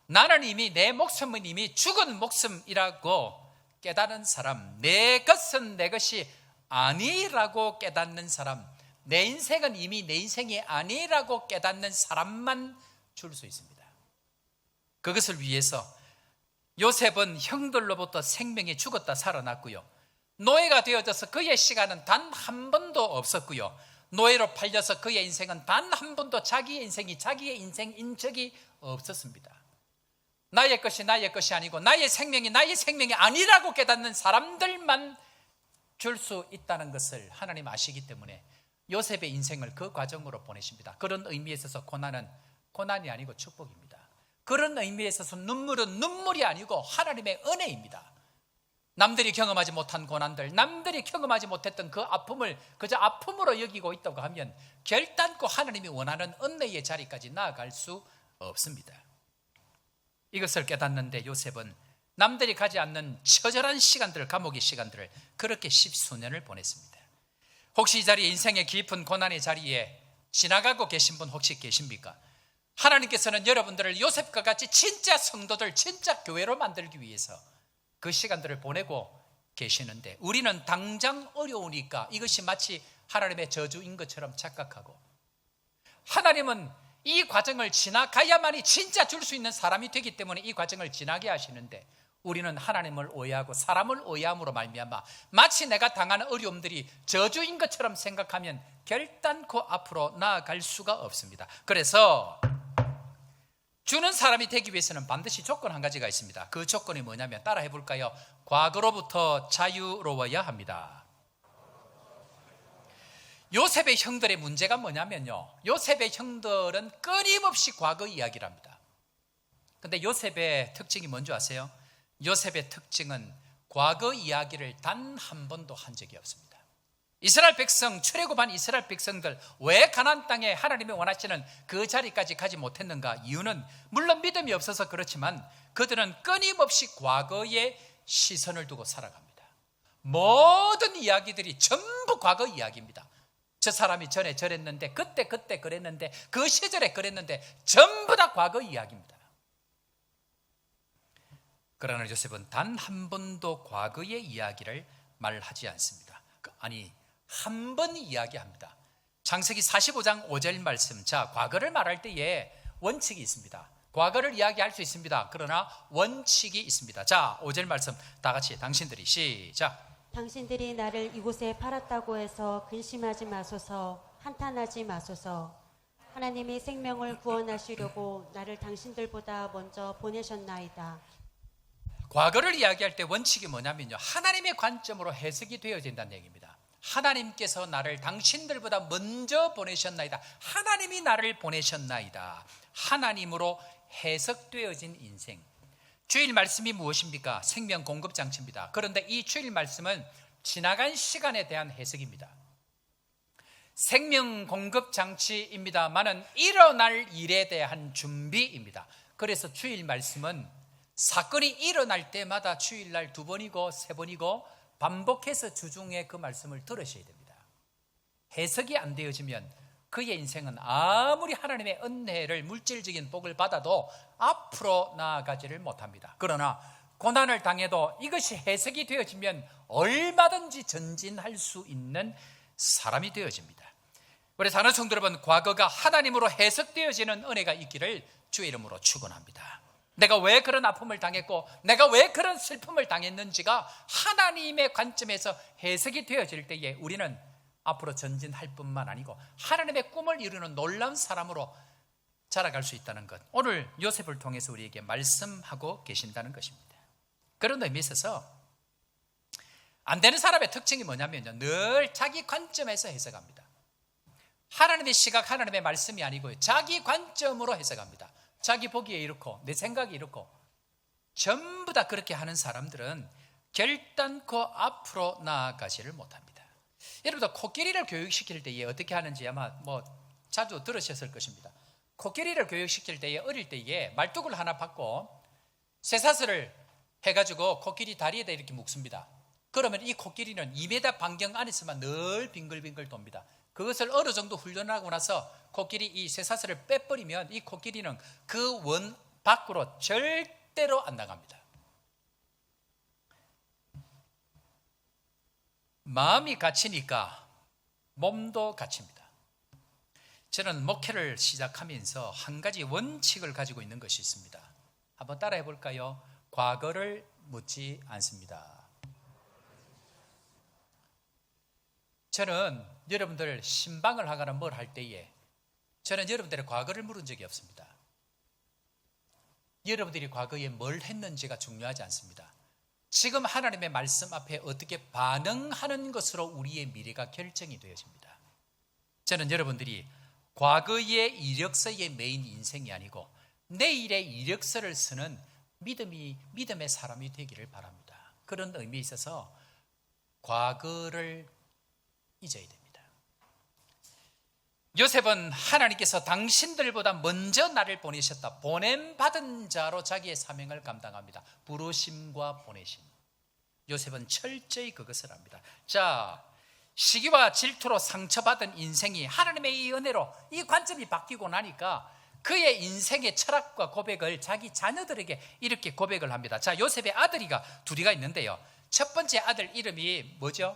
나는 이미, 내 목숨은 이미 죽은 목숨이라고 깨달은 사람, 내 것은 내 것이 아니라고 깨닫는 사람, 내 인생은 이미 내 인생이 아니라고 깨닫는 사람만 줄 수 있습니다. 그것을 위해서 요셉은 형들로부터 생명이 죽었다 살아났고요, 노예가 되어져서 그의 시간은 단 한 번도 없었고요, 노예로 팔려서 그의 인생은 단 한 번도 자기의 인생이 자기의 인생인 적이 없었습니다. 나의 것이 나의 것이 아니고 나의 생명이 나의 생명이 아니라고 깨닫는 사람들만 줄 수 있다는 것을 하나님 아시기 때문에 요셉의 인생을 그 과정으로 보내십니다. 그런 의미에 있어서 고난은 고난이 아니고 축복입니다. 그런 의미에 있어서 눈물은 눈물이 아니고 하나님의 은혜입니다. 남들이 경험하지 못한 고난들, 남들이 경험하지 못했던 그 아픔을 그저 아픔으로 여기고 있다고 하면 결단코 하나님이 원하는 은혜의 자리까지 나아갈 수 없습니다. 이것을 깨닫는데 요셉은 남들이 가지 않는 처절한 시간들, 감옥의 시간들을 그렇게 십수년을 보냈습니다. 혹시 이 자리에, 인생의 깊은 고난의 자리에 지나가고 계신 분 혹시 계십니까? 하나님께서는 여러분들을 요셉과 같이 진짜 성도들, 진짜 교회로 만들기 위해서 그 시간들을 보내고 계시는데, 우리는 당장 어려우니까 이것이 마치 하나님의 저주인 것처럼 착각하고, 하나님은 이 과정을 지나가야만이 진짜 줄 수 있는 사람이 되기 때문에 이 과정을 지나게 하시는데, 우리는 하나님을 오해하고 사람을 오해함으로 말미암아 마치 내가 당하는 어려움들이 저주인 것처럼 생각하면 결단코 앞으로 나아갈 수가 없습니다. 그래서 주는 사람이 되기 위해서는 반드시 조건 한 가지가 있습니다. 그 조건이 뭐냐면, 따라 해볼까요? 과거로부터 자유로워야 합니다. 요셉의 형들의 문제가 뭐냐면요, 요셉의 형들은 끊임없이 과거 이야기를 합니다. 근데 요셉의 특징이 뭔지 아세요? 요셉의 특징은 과거 이야기를 단 한 번도 한 적이 없습니다. 이스라엘 백성, 출애굽한 이스라엘 백성들 왜 가나안 땅에 하나님이 원하시는 그 자리까지 가지 못했는가? 이유는 물론 믿음이 없어서 그렇지만 그들은 끊임없이 과거에 시선을 두고 살아갑니다. 모든 이야기들이 전부 과거 이야기입니다. 저 사람이 전에 저랬는데, 그때 그랬는데, 그 시절에 그랬는데, 전부 다 과거 이야기입니다. 그러나 요셉은 단 한 번도 과거의 이야기를 말하지 않습니다. 아니, 한 번 이야기합니다. 창세기 45장 5절 말씀. 자, 과거를 말할 때에 원칙이 있습니다. 과거를 이야기할 수 있습니다. 그러나 원칙이 있습니다. 자, 5절 말씀 다 같이, 당신들이, 시작. 당신들이 나를 이곳에 팔았다고 해서 근심하지 마소서, 한탄하지 마소서. 하나님이 생명을 구원하시려고 나를 당신들보다 먼저 보내셨나이다. 과거를 이야기할 때 원칙이 뭐냐면요, 하나님의 관점으로 해석이 되어진다는 얘기입니다. 하나님께서 나를 당신들보다 먼저 보내셨나이다. 하나님이 나를 보내셨나이다. 하나님으로 해석되어진 인생. 주일 말씀이 무엇입니까? 생명 공급 장치입니다. 그런데 이 주일 말씀은 지나간 시간에 대한 해석입니다. 생명 공급 장치입니다만은 일어날 일에 대한 준비입니다. 그래서 주일 말씀은 사건이 일어날 때마다 주일날 2번이고 3번이고 반복해서 주중에 그 말씀을 들으셔야 됩니다. 해석이 안 되어지면 그의 인생은 아무리 하나님의 은혜를 물질적인 복을 받아도 앞으로 나아가지를 못합니다. 그러나 고난을 당해도 이것이 해석이 되어지면 얼마든지 전진할 수 있는 사람이 되어집니다. 우리 사랑하는 성도 여러분, 과거가 하나님으로 해석되어지는 은혜가 있기를 주의 이름으로 축원합니다. 내가 왜 그런 아픔을 당했고 내가 왜 그런 슬픔을 당했는지가 하나님의 관점에서 해석이 되어질 때에 우리는 앞으로 전진할 뿐만 아니고 하나님의 꿈을 이루는 놀라운 사람으로 자라갈 수 있다는 것, 오늘 요셉을 통해서 우리에게 말씀하고 계신다는 것입니다. 그런 의미에 있어서 안 되는 사람의 특징이 뭐냐면요, 늘 자기 관점에서 해석합니다. 하나님의 시각, 하나님의 말씀이 아니고요, 자기 관점으로 해석합니다. 자기 보기에 이렇고 내 생각이 이렇고 전부 다 그렇게 하는 사람들은 결단코 앞으로 나아가지를 못합니다. 여러분들 코끼리를 교육시킬 때에 어떻게 하는지 아마 자주 들으셨을 것입니다. 코끼리를 교육시킬 때에 어릴 때에 말뚝을 하나 받고 쇠사슬을 해가지고 코끼리 다리에다 이렇게 묶습니다. 그러면 이 코끼리는 2m 반경 안에서만 늘 빙글빙글 돕니다. 그것을 어느 정도 훈련하고 나서 코끼리 이 쇠사슬을 빼버리면 이 코끼리는 그 원 밖으로 절대로 안 나갑니다. 마음이 갇히니까 몸도 갇힙니다. 저는 목회를 시작하면서 한 가지 원칙을 가지고 있는 것이 있습니다. 한번 따라해 볼까요? 과거를 묻지 않습니다. 저는 여러분들 신방을 하거나 뭘 할 때에 저는 여러분들의 과거를 물은 적이 없습니다. 여러분들이 과거에 뭘 했는지가 중요하지 않습니다. 지금 하나님의 말씀 앞에 어떻게 반응하는 것으로 우리의 미래가 결정이 되어집니다. 저는 여러분들이 과거의 이력서에 매인 인생이 아니고 내일의 이력서를 쓰는 믿음의 사람이 되기를 바랍니다. 그런 의미에 있어서 과거를 잊어야 됩니다. 요셉은 하나님께서 당신들보다 먼저 나를 보내셨다, 보냄받은 자로 자기의 사명을 감당합니다. 부르심과 보내심. 요셉은 철저히 그것을 합니다. 자, 시기와 질투로 상처받은 인생이 하나님의 이 은혜로 이 관점이 바뀌고 나니까 그의 인생의 철학과 고백을 자기 자녀들에게 이렇게 고백을 합니다. 자, 요셉의 아들이가 둘이가 있는데요, 첫 번째 아들 이름이 뭐죠?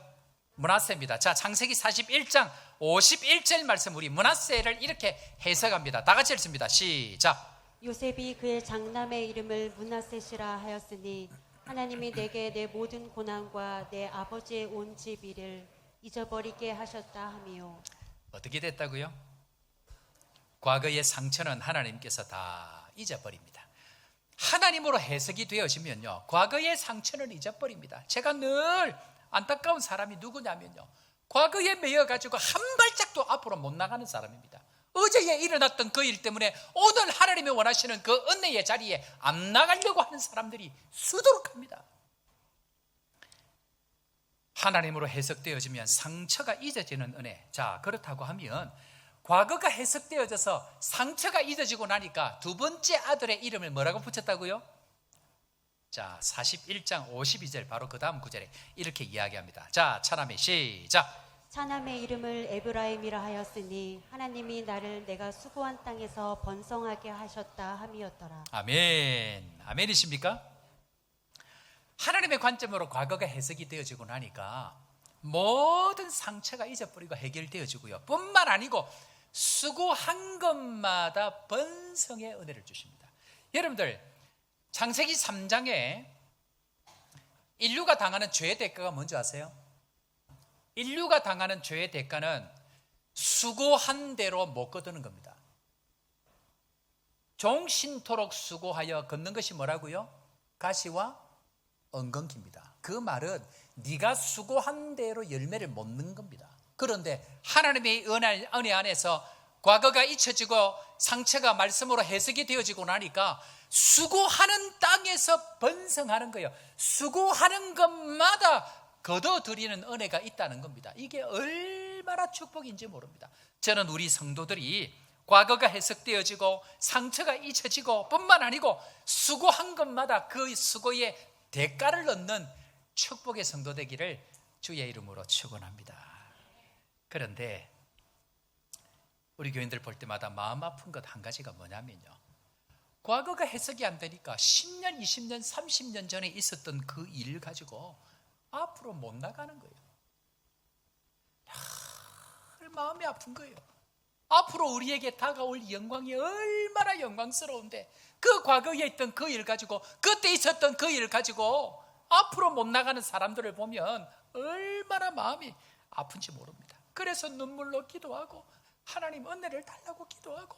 므낫세입니다. 자, 창세기 41장 51절 말씀, 우리 므낫세를 이렇게 해석합니다. 다 같이 읽습니다. 시작. 요셉이 그의 장남의 이름을 므낫셋이라 하였으니 하나님이 내게 내 모든 고난과 내 아버지의 온 집 일을 잊어버리게 하셨다 하미요. 어떻게 됐다고요? 과거의 상처는 하나님께서 다 잊어버립니다. 하나님으로 해석이 되어지면요, 과거의 상처는 잊어버립니다. 제가 늘 안타까운 사람이 누구냐면요, 과거에 매여가지고 한 발짝도 앞으로 못 나가는 사람입니다. 어제에 일어났던 그 일 때문에 오늘 하나님이 원하시는 그 은혜의 자리에 안 나가려고 하는 사람들이 수두룩합니다. 하나님으로 해석되어지면 상처가 잊어지는 은혜. 자, 그렇다고 하면 과거가 해석되어져서 상처가 잊어지고 나니까 두 번째 아들의 이름을 뭐라고 붙였다고요? 자, 41장 52절 바로 그 다음 구절에 이렇게 이야기합니다. 자, 차남이 시작. 차남의 이름을 에브라임이라 하였으니 하나님이 나를 내가 수고한 땅에서 번성하게 하셨다 함이었더라. 아멘. 아멘이십니까? 하나님의 관점으로 과거가 해석이 되어지고 나니까 모든 상처가 잊어버리고 해결되어지고요, 뿐만 아니고 수고한 것마다 번성의 은혜를 주십니다. 여러분들, 창세기 3장에 인류가 당하는 죄의 대가가 뭔지 아세요? 인류가 당하는 죄의 대가는 수고한 대로 못 거두는 겁니다. 종신토록 수고하여 걷는 것이 뭐라고요? 가시와 엉겅퀴입니다. 그 말은 네가 수고한 대로 열매를 못 넣는 겁니다. 그런데 하나님의 은혜 안에서 과거가 잊혀지고 상처가 말씀으로 해석이 되어지고 나니까 수고하는 땅에서 번성하는 거예요. 수고하는 것마다 거둬들이는 은혜가 있다는 겁니다. 이게 얼마나 축복인지 모릅니다. 저는 우리 성도들이 과거가 해석되어지고 상처가 잊혀지고 뿐만 아니고 수고한 것마다 그 수고의 대가를 얻는 축복의 성도 되기를 주의 이름으로 축원합니다. 그런데 우리 교인들 볼 때마다 마음 아픈 것 한 가지가 뭐냐면요, 과거가 해석이 안 되니까 10년, 20년, 30년 전에 있었던 그 일 가지고 앞으로 못 나가는 거예요. 마음이 아픈 거예요. 앞으로 우리에게 다가올 영광이 얼마나 영광스러운데 그 과거에 있던 그 일 가지고, 그때 있었던 그 일 가지고 앞으로 못 나가는 사람들을 보면 얼마나 마음이 아픈지 모릅니다. 그래서 눈물로 기도하고 하나님 은혜를 달라고 기도하고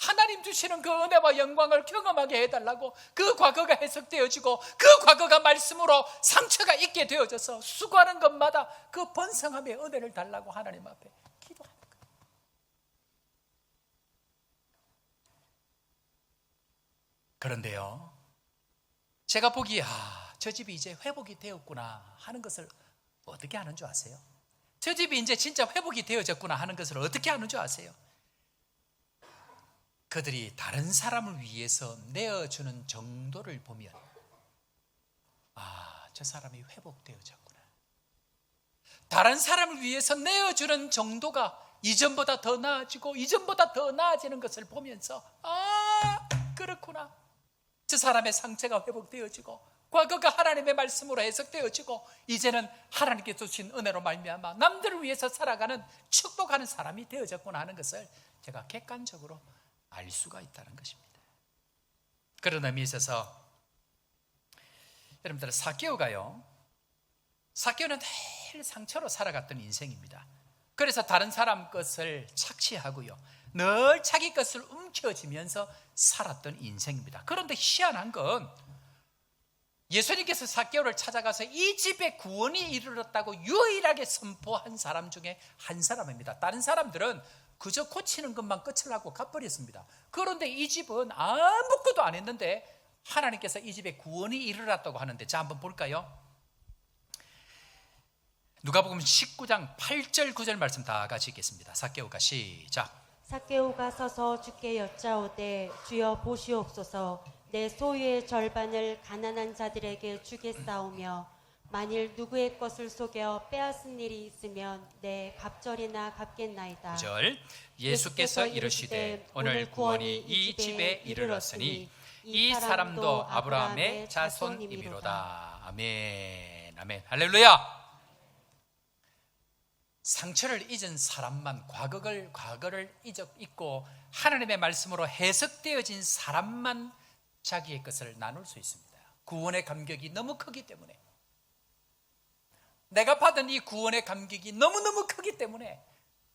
하나님 주시는 그 은혜와 영광을 경험하게 해달라고, 그 과거가 해석되어지고 그 과거가 말씀으로 상처가 있게 되어져서 수고하는 것마다 그 번성함의 은혜를 달라고 하나님 앞에 기도하는 거예요. 그런데요, 제가 보기에 저 집이 이제 회복이 되었구나 하는 것을 어떻게 아는 줄 아세요? 저 집이 이제 진짜 회복이 되어졌구나 하는 것을 어떻게 아는 줄 아세요? 그들이 다른 사람을 위해서 내어주는 정도를 보면 저 사람이 회복되어졌구나. 다른 사람을 위해서 내어주는 정도가 이전보다 더 나아지고 이전보다 더 나아지는 것을 보면서 그렇구나. 저 사람의 상처가 회복되어지고 과거가 하나님의 말씀으로 해석되어지고 이제는 하나님께서 주신 은혜로 말미암아 남들을 위해서 살아가는 축복하는 사람이 되어졌구나 하는 것을 제가 객관적으로 알 수가 있다는 것입니다. 그런 의미에 있어서 여러분들, 삭개오는 늘 상처로 살아갔던 인생입니다. 그래서 다른 사람 것을 착취하고요, 늘 자기 것을 움켜쥐면서 살았던 인생입니다. 그런데 희한한 건 예수님께서 삭개오를 찾아가서 이 집에 구원이 이르렀다고 유일하게 선포한 사람 중에 한 사람입니다. 다른 사람들은 그저 고치는 것만 끝을 하고 가버렸습니다. 그런데 이 집은 아무것도 안 했는데 하나님께서 이 집에 구원이 이르렀다고 하는데, 자 한번 볼까요? 누가복음 19장 8절 9절 말씀 다 같이 읽겠습니다. 삭개오가 시작. 삭개오가 서서 주께 여짜오되 주여 보시옵소서, 내 소유의 절반을 가난한 자들에게 주겠사오며 만일 누구의 것을 속여 빼앗은 일이 있으면 내 갑절이나 갚겠나이다. 9절. 예수께서 이르시되 오늘 구원이 이 집에 이르렀으니 이 사람도 아브라함의 자손이미로다. 아멘. 아멘. 할렐루야. 상처를 잊은 사람만, 과거를 잊고 하나님의 말씀으로 해석되어진 사람만 자기의 것을 나눌 수 있습니다. 구원의 감격이 너무 크기 때문에, 내가 받은 이 구원의 감격이 너무너무 크기 때문에,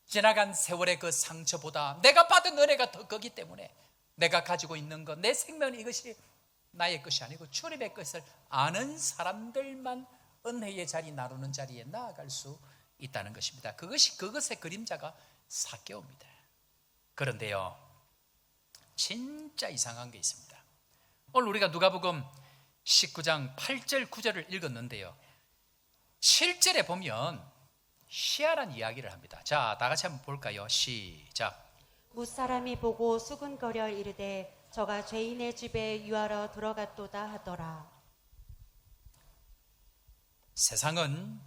지나간 세월의 그 상처보다 내가 받은 은혜가 더 크기 때문에 내가 가지고 있는 것, 내 생명은 이것이 나의 것이 아니고 주님의 것을 아는 사람들만 은혜의 자리, 나누는 자리에 나아갈 수 있다는 것입니다. 그것의 그림자가 삭개오입니다. 그런데요, 진짜 이상한 게 있습니다. 오늘 우리가 누가복음 19장 8절 9절을 읽었는데요, 7절에 보면 희한한 이야기를 합니다. 자, 다 같이 한번 볼까요? 시작. 무사람이 보고 수군거려 이르되 저가 죄인의 집에 유하러 들어갔도다 하더라. 세상은,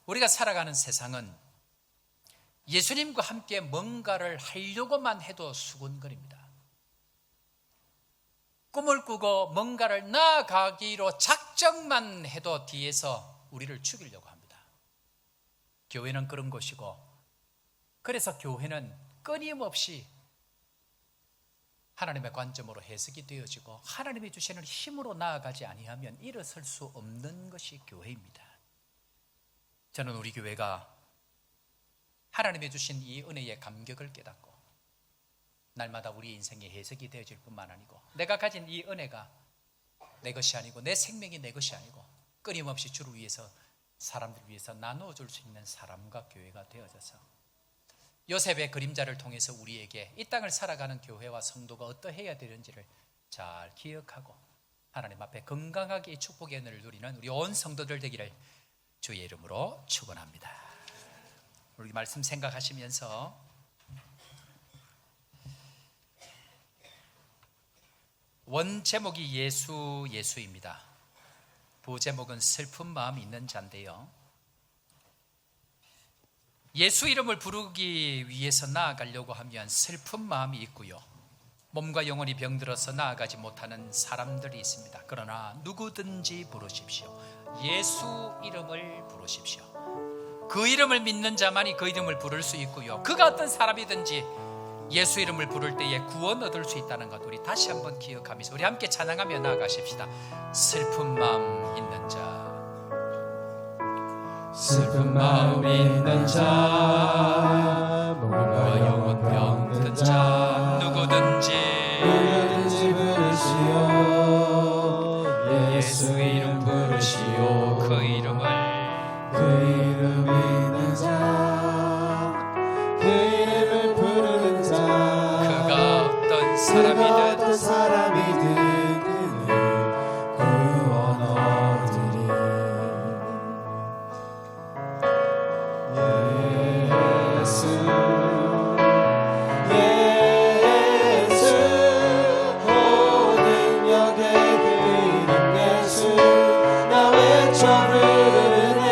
우리가 살아가는 세상은 예수님과 함께 뭔가를 하려고만 해도 수군거립니다. 꿈을 꾸고 뭔가를 나아가기로 작정만 해도 뒤에서 우리를 죽이려고 합니다. 교회는 그런 곳이고, 그래서 교회는 끊임없이 하나님의 관점으로 해석이 되어지고 하나님이 주시는 힘으로 나아가지 아니하면 일어설 수 없는 것이 교회입니다. 저는 우리 교회가 하나님이 주신 이 은혜의 감격을 깨닫고 날마다 우리 인생의 해석이 되어질 뿐만 아니고, 내가 가진 이 은혜가 내 것이 아니고 내 생명이 내 것이 아니고 끊임없이 주를 위해서, 사람들을 위해서 나누어 줄 수 있는 사람과 교회가 되어져서 요셉의 그림자를 통해서 우리에게 이 땅을 살아가는 교회와 성도가 어떠해야 되는지를 잘 기억하고 하나님 앞에 건강하게 이 축복의 은혜를 누리는 우리 온 성도들 되기를 주의 이름으로 축원합니다. 우리 말씀 생각하시면서 원 제목이 예수입니다. 부 제목은 슬픈 마음이 있는 자인데요, 예수 이름을 부르기 위해서 나아가려고 하면 슬픈 마음이 있고요, 몸과 영혼이 병들어서 나아가지 못하는 사람들이 있습니다. 그러나 누구든지 부르십시오. 예수 이름을 부르십시오. 그 이름을 믿는 자만이 그 이름을 부를 수 있고요, 그가 어떤 사람이든지 예수 이름을 부를 때에 구원 얻을 수 있다는 것 우리 다시 한번 기억하면서 우리 함께 찬양하며 나아가십시다. 슬픈 마음 있는 자, 슬픈 마음 있는 자, 몸과 영혼 병든 자, 누구든지 부르시오. 예수 이름 부르시오. 그 이름을 그 이름 있는 자, 그 이름을 부르는 자, 그가 어떤 그가 사람이든 어떤 사람이든 그는 구원 얻으리. 예수 오 능력의 그 이름 예수, 나 외쳐 부르네.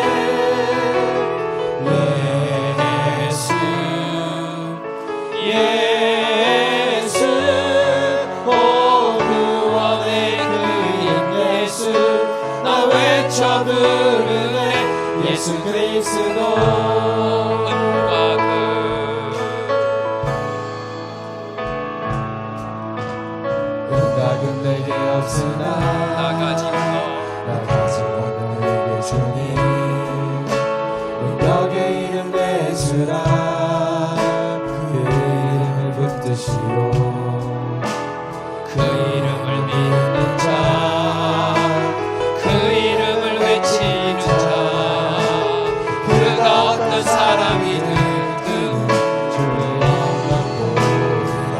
예수 오 구원의 그 이름 예수, 나 외쳐 부르네. 예수 그리스도 은과 금 은과 금 내게 없으나 나 가진 것 나 가진 것 내게 주니 능력의 이름 예수라. 그 이름을 붙드시오. 그 이름을 믿는 자, 그 이름을 외치는 자, 그가 어떤 사람이든 그 주의 영광 보리라.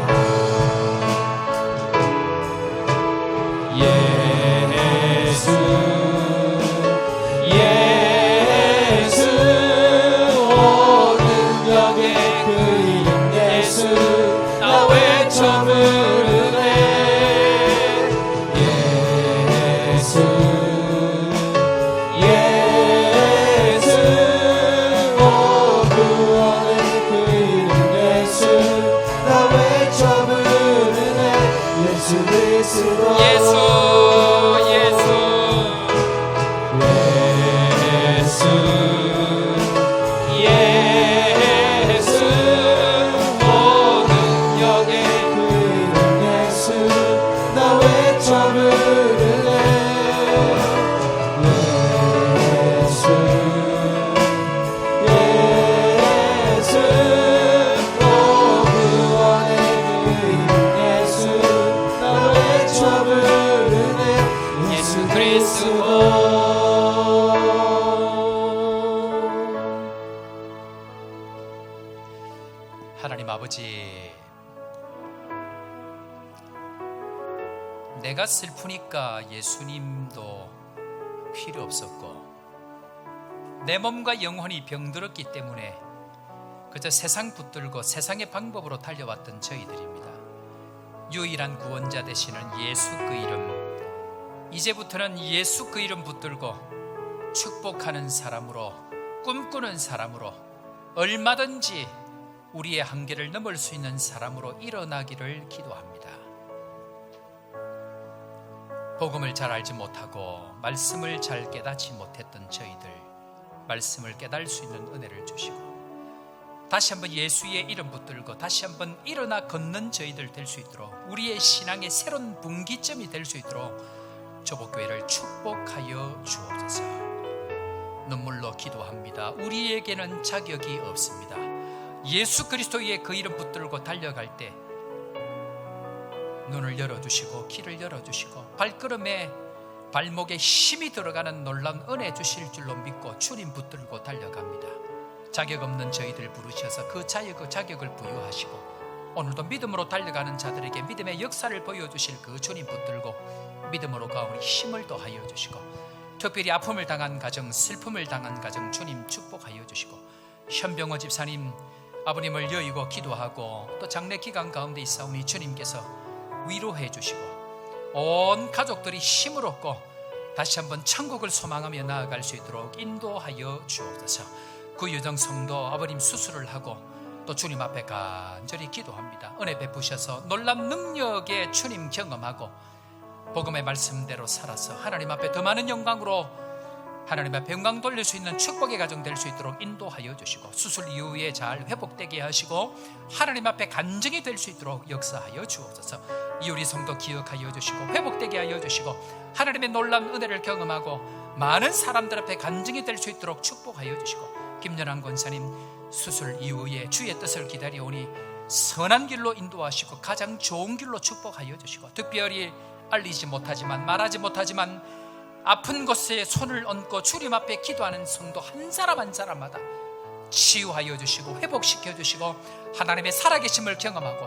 예수 오 능력의 그 이름 예수, 나 외쳐 부르네. 예수 오 구원의 그 이름 예수, 나 외쳐 부르네. 예수 그리스도 예수 오 능력의 그 이름 예수, 나 외쳐 부르네. 예수 오 구원의 그 이름 예수, 나 외쳐 부르네. 예수 그리스도 하나님 아버지, 내가 슬프니까 예수님도 필요 없었고 내 몸과 영혼이 병들었기 때문에 그저 세상 붙들고 세상의 방법으로 달려왔던 저희들입니다. 유일한 구원자 되시는 예수 그 이름, 이제부터는 예수 그 이름 붙들고 축복하는 사람으로, 꿈꾸는 사람으로, 얼마든지 우리의 한계를 넘을 수 있는 사람으로 일어나기를 기도합니다. 복음을 잘 알지 못하고 말씀을 잘 깨닫지 못했던 저희들, 말씀을 깨달을 수 있는 은혜를 주시고 다시 한번 예수의 이름 붙들고 다시 한번 일어나 걷는 저희들 될 수 있도록, 우리의 신앙의 새로운 분기점이 될 수 있도록 조복교회를 축복하여 주옵소서. 눈물로 기도합니다. 우리에게는 자격이 없습니다. 예수 그리스도의 그 이름 붙들고 달려갈 때 눈을 열어주시고 길을 열어주시고 발걸음에 발목에 힘이 들어가는 놀라운 은혜 주실 줄로 믿고 주님 붙들고 달려갑니다. 자격 없는 저희들 부르셔서 그 자격을 부여하시고 오늘도 믿음으로 달려가는 자들에게 믿음의 역사를 보여주실 그 주님 붙들고 믿음으로 가오니 힘을 더하여 주시고 특별히 아픔을 당한 가정, 슬픔을 당한 가정 주님 축복하여 주시고 현병호 집사님 아버님을 여의고 기도하고 또 장례 기간 가운데 있사오니 주님께서 위로해 주시고 온 가족들이 힘을 얻고 다시 한번 천국을 소망하며 나아갈 수 있도록 인도하여 주옵소서. 구유정 성도 아버님 수술을 하고 또 주님 앞에 간절히 기도합니다. 은혜 베푸셔서 놀랍 능력의 주님 경험하고 복음의 말씀대로 살아서 하나님 앞에 더 많은 영광으로 하나님 앞에 영광 돌릴 수 있는 축복의 가정 될 수 있도록 인도하여 주시고 수술 이후에 잘 회복되게 하시고 하나님 앞에 간증이 될 수 있도록 역사하여 주옵소서. 이우리 성도 기억하여 주시고 회복되게 하여 주시고 하나님의 놀라운 은혜를 경험하고 많은 사람들 앞에 간증이 될 수 있도록 축복하여 주시고 김연한 권사님 수술 이후에 주의 뜻을 기다려오니 선한 길로 인도하시고 가장 좋은 길로 축복하여 주시고 특별히 알리지 못하지만 말하지 못하지만 아픈 곳에 손을 얹고 주님 앞에 기도하는 성도 한 사람 한 사람마다 치유하여 주시고 회복시켜 주시고 하나님의 살아계심을 경험하고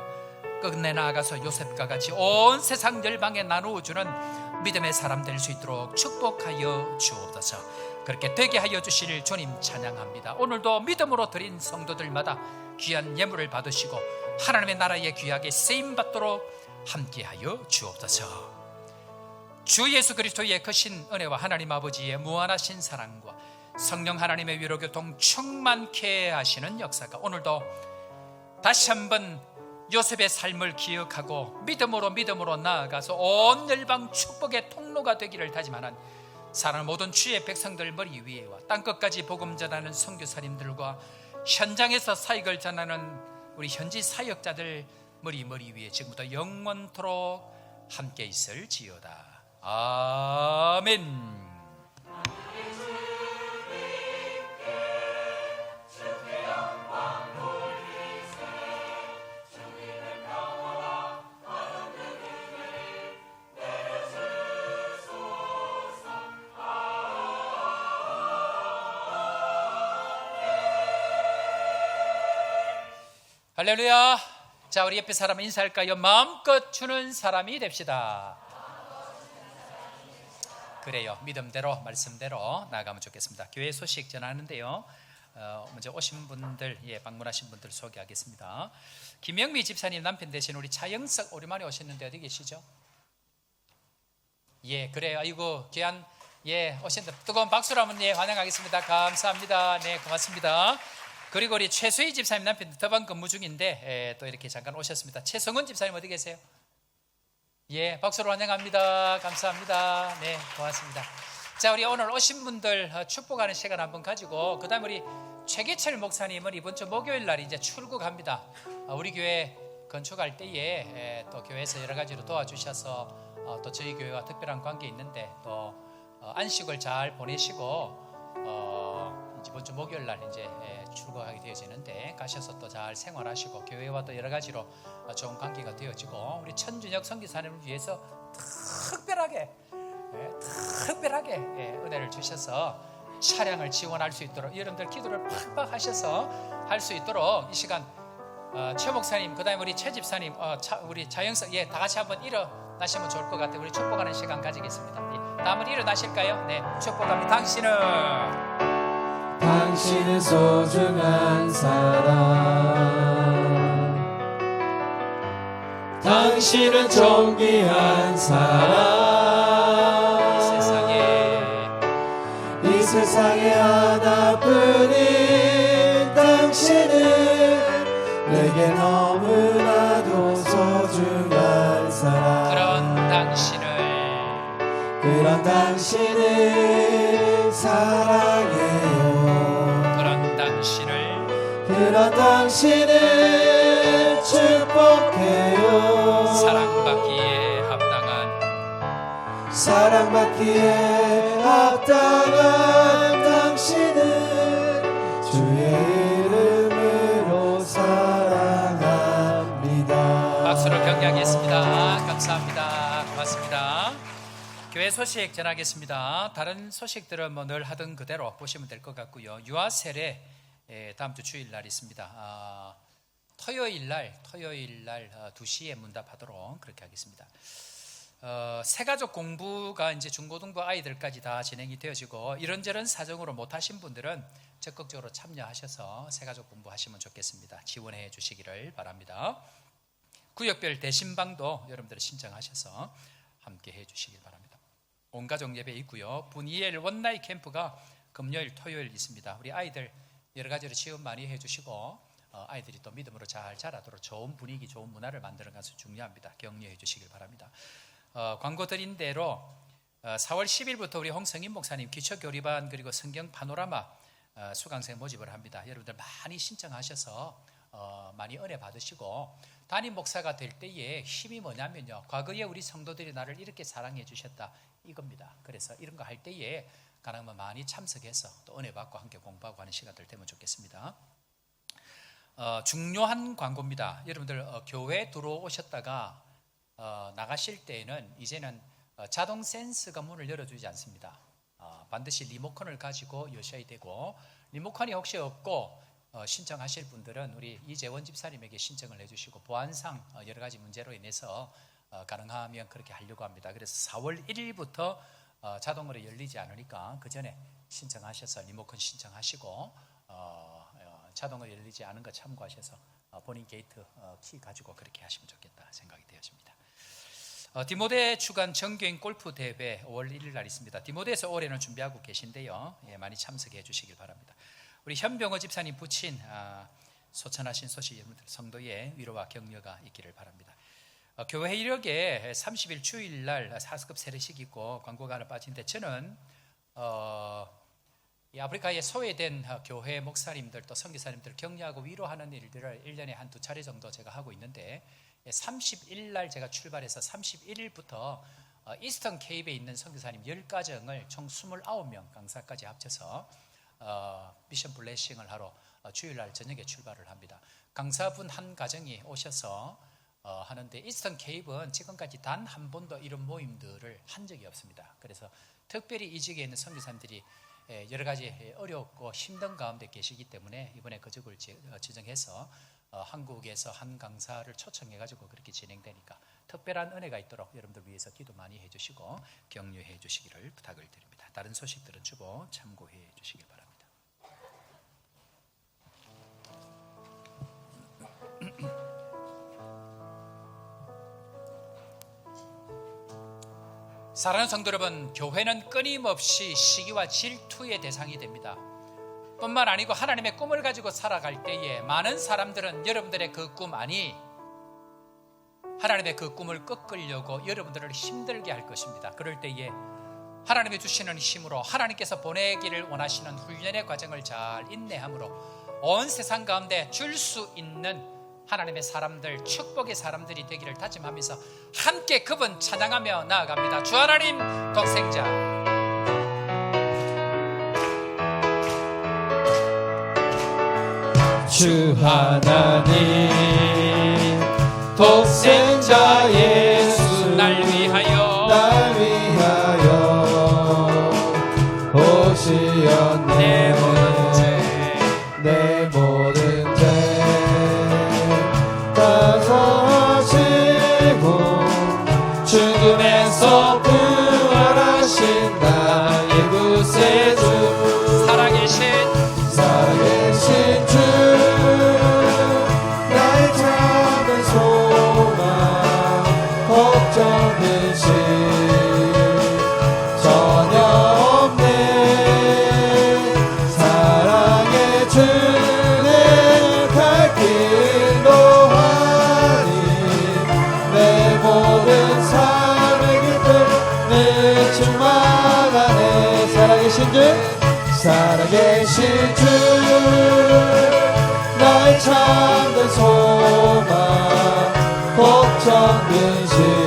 끝내 나아가서 요셉과 같이 온 세상 열방에 나누어주는 믿음의 사람 될 수 있도록 축복하여 주옵소서. 그렇게 되게 하여 주실 주님 찬양합니다. 오늘도 믿음으로 드린 성도들마다 귀한 예물을 받으시고 하나님의 나라에 귀하게 쓰임받도록 함께하여 주옵소서. 주 예수 그리스도의 크신 은혜와 하나님 아버지의 무한하신 사랑과 성령 하나님의 위로교통 충만케 하시는 역사가 오늘도 다시 한번 요셉의 삶을 기억하고 믿음으로 나아가서 온 열방 축복의 통로가 되기를 다짐하는 사랑하는 모든 주의 백성들 머리 위에와 땅끝까지 복음 전하는 선교사님들과 현장에서 사역을 전하는 우리 현지 사역자들 머리 위에 지금부터 영원토록 함께 있을지어다. 아멘. 할렐루야. 자, 우리 옆에 사람 인사할까요? 마음껏 주는 사람이 됩시다. 그래요. 믿음대로 말씀대로 나아가면 좋겠습니다. 교회 소식 전하는데요. 먼저 오신 분들, 방문하신 분들 소개하겠습니다. 김영미 집사님 남편 되신 우리 차영석 오랜만에 오셨는데 어디 계시죠? 그래요. 아이고 귀한 오신다. 뜨거운 박수로 한번 환영하겠습니다. 감사합니다. 네, 고맙습니다. 그리고 우리 최수희 집사님 남편 더방 근무 중인데 또 이렇게 잠깐 오셨습니다. 최성은 집사님 어디 계세요? 박수로 환영합니다. 감사합니다. 네, 고맙습니다. 자, 우리 오늘 오신 분들 축복하는 시간 한번 가지고 그다음 우리 최기철 목사님은 이번 주 목요일 날 이제 출국합니다. 우리 교회 건축할 때에 또 교회에서 여러 가지로 도와주셔서 또 저희 교회와 특별한 관계 있는데 또 안식을 잘 보내시고 이번 주 목요일 날 이제 출국하게 되어지는데 가셔서 또 잘 생활하시고 교회와 또 여러 가지로 좋은 관계가 되어지고 우리 천준혁 선교사님을 위해서 특별하게 은혜를 주셔서 차량을 지원할 수 있도록 여러분들 기도를 팍팍 하셔서 할 수 있도록 이 시간 최 목사님 그다음에 우리 최 집사님 우리 자영석 다 같이 한번 일어나시면 좋을 것 같아요. 우리 축복하는 시간 가지겠습니다. 다 한번 일어나실까요? 네, 축복합니다. 당신은 소중한 사람, 당신은 존귀한 사람, 이 세상에 하나뿐인 당신은 내게 너무나도 소중한 사람. 그런 당신을 사랑해요. 그런 당신을 축복해요. 사랑받기에 합당한 당신은 주의 이름으로 사랑합니다. 박수로 격려하겠습니다. 감사합니다. 고맙습니다. 교회 소식 전하겠습니다. 다른 소식들은 늘 하던 그대로 보시면 될 것 같고요. 유아 세례 다음 주 주일 날 있습니다. 토요일 날 2시에 문답하도록 그렇게 하겠습니다. 새가족 공부가 이제 중고등부 아이들까지 다 진행이 되어지고 이런저런 사정으로 못하신 분들은 적극적으로 참여하셔서 새가족 공부하시면 좋겠습니다. 지원해 주시기를 바랍니다. 구역별 대신방도 여러분들 신청하셔서 함께 해 주시길 바랍니다. 온가족 예배 있고요. 분이엘 원나잇 캠프가 금요일 토요일 있습니다. 우리 아이들 여러 가지로 지원 많이 해 주시고 아이들이 또 믿음으로 잘 자라도록 좋은 분위기, 좋은 문화를 만드는 것이 중요합니다. 격려해 주시길 바랍니다. 광고 드린 대로 4월 10일부터 우리 홍성인 목사님 기초교리반 그리고 성경 파노라마 수강생 모집을 합니다. 여러분들 많이 신청하셔서 많이 은혜 받으시고 담임 목사가 될 때의 힘이 뭐냐면요, 과거에 우리 성도들이 나를 이렇게 사랑해 주셨다 이겁니다. 그래서 이런 거 할 때에 가능하면 많이 참석해서 또 은혜 받고 함께 공부하고 하는 시간들 되면 좋겠습니다. 중요한 광고입니다. 여러분들 교회 들어오셨다가 나가실 때에는 이제는 자동 센서가 문을 열어주지 않습니다. 반드시 리모컨을 가지고 여셔야 되고, 리모컨이 혹시 없고 신청하실 분들은 우리 이재원 집사님에게 신청을 해주시고, 보안상 여러 가지 문제로 인해서 가능하면 그렇게 하려고 합니다. 그래서 4월 1일부터 자동으로 열리지 않으니까 그 전에 신청하셔서 리모컨 신청하시고 자동으로 열리지 않은 거 참고하셔서 본인 게이트 키 가지고 그렇게 하시면 좋겠다 생각이 되어집니다. 디모데 주간 정교인 골프 대회 5월 1일 날 있습니다. 디모데에서 올해는 준비하고 계신데요, 많이 참석해 주시길 바랍니다. 우리 현병호 집사님 부친 소천하신 소식 여러분들 성도의 위로와 격려가 있기를 바랍니다. 교회 이력에 30일 주일 날 4스급 세례식 있고 광고가 하나 빠진데, 저는 이 아프리카에 소외된 교회 목사님들 또 선교사님들 격려하고 위로하는 일들을 1년에 한두 차례 정도 제가 하고 있는데, 30일 날 제가 출발해서 31일부터 이스턴 케이프에 있는 선교사님 10가정을 총 29명 강사까지 합쳐서 미션 블레싱을 하러 주일날 저녁에 출발을 합니다. 강사분 한 가정이 오셔서 하는데, 이스턴 케이프는 지금까지 단 한 번도 이런 모임들을 한 적이 없습니다. 그래서 특별히 이 지역에 있는 선교사님들이 여러 가지 어렵고 힘든 가운데 계시기 때문에 이번에 거적을 지정해서 한국에서 한 강사를 초청해가지고 그렇게 진행되니까 특별한 은혜가 있도록 여러분들 위해서 기도 많이 해주시고 격려해 주시기를 부탁을 드립니다. 다른 소식들은 주보 참고해 주시길 바랍니다. 사랑하는 성도 여러분, 교회는 끊임없이 시기와 질투의 대상이 됩니다. 뿐만 아니고 하나님의 꿈을 가지고 살아갈 때에 많은 사람들은 여러분들의 그 꿈 아니 하나님의 그 꿈을 꺾으려고 여러분들을 힘들게 할 것입니다. 그럴 때에 하나님이 주시는 힘으로 하나님께서 보내기를 원하시는 훈련의 과정을 잘 인내함으로 온 세상 가운데 줄 수 있는 하나님의 사람들, 축복의 사람들이 되기를 다짐하면서 함께 그분 찬양하며 나아갑니다. 주 하나님 독생자, 주 하나님 독생자 예수 날 위하여 오시었네. 내 모든 죄 다 사시고 죽음에서 부활하신 나의 구세주, 살아계신 주, 나의 참된 소망, 걱정 근심 전혀 없네. 사랑의 주내 갈 길도 하니 내 모든 삶의 깃들 늘 충만하네. 살아계신 주, 나의 참된 소망, 걱정 근심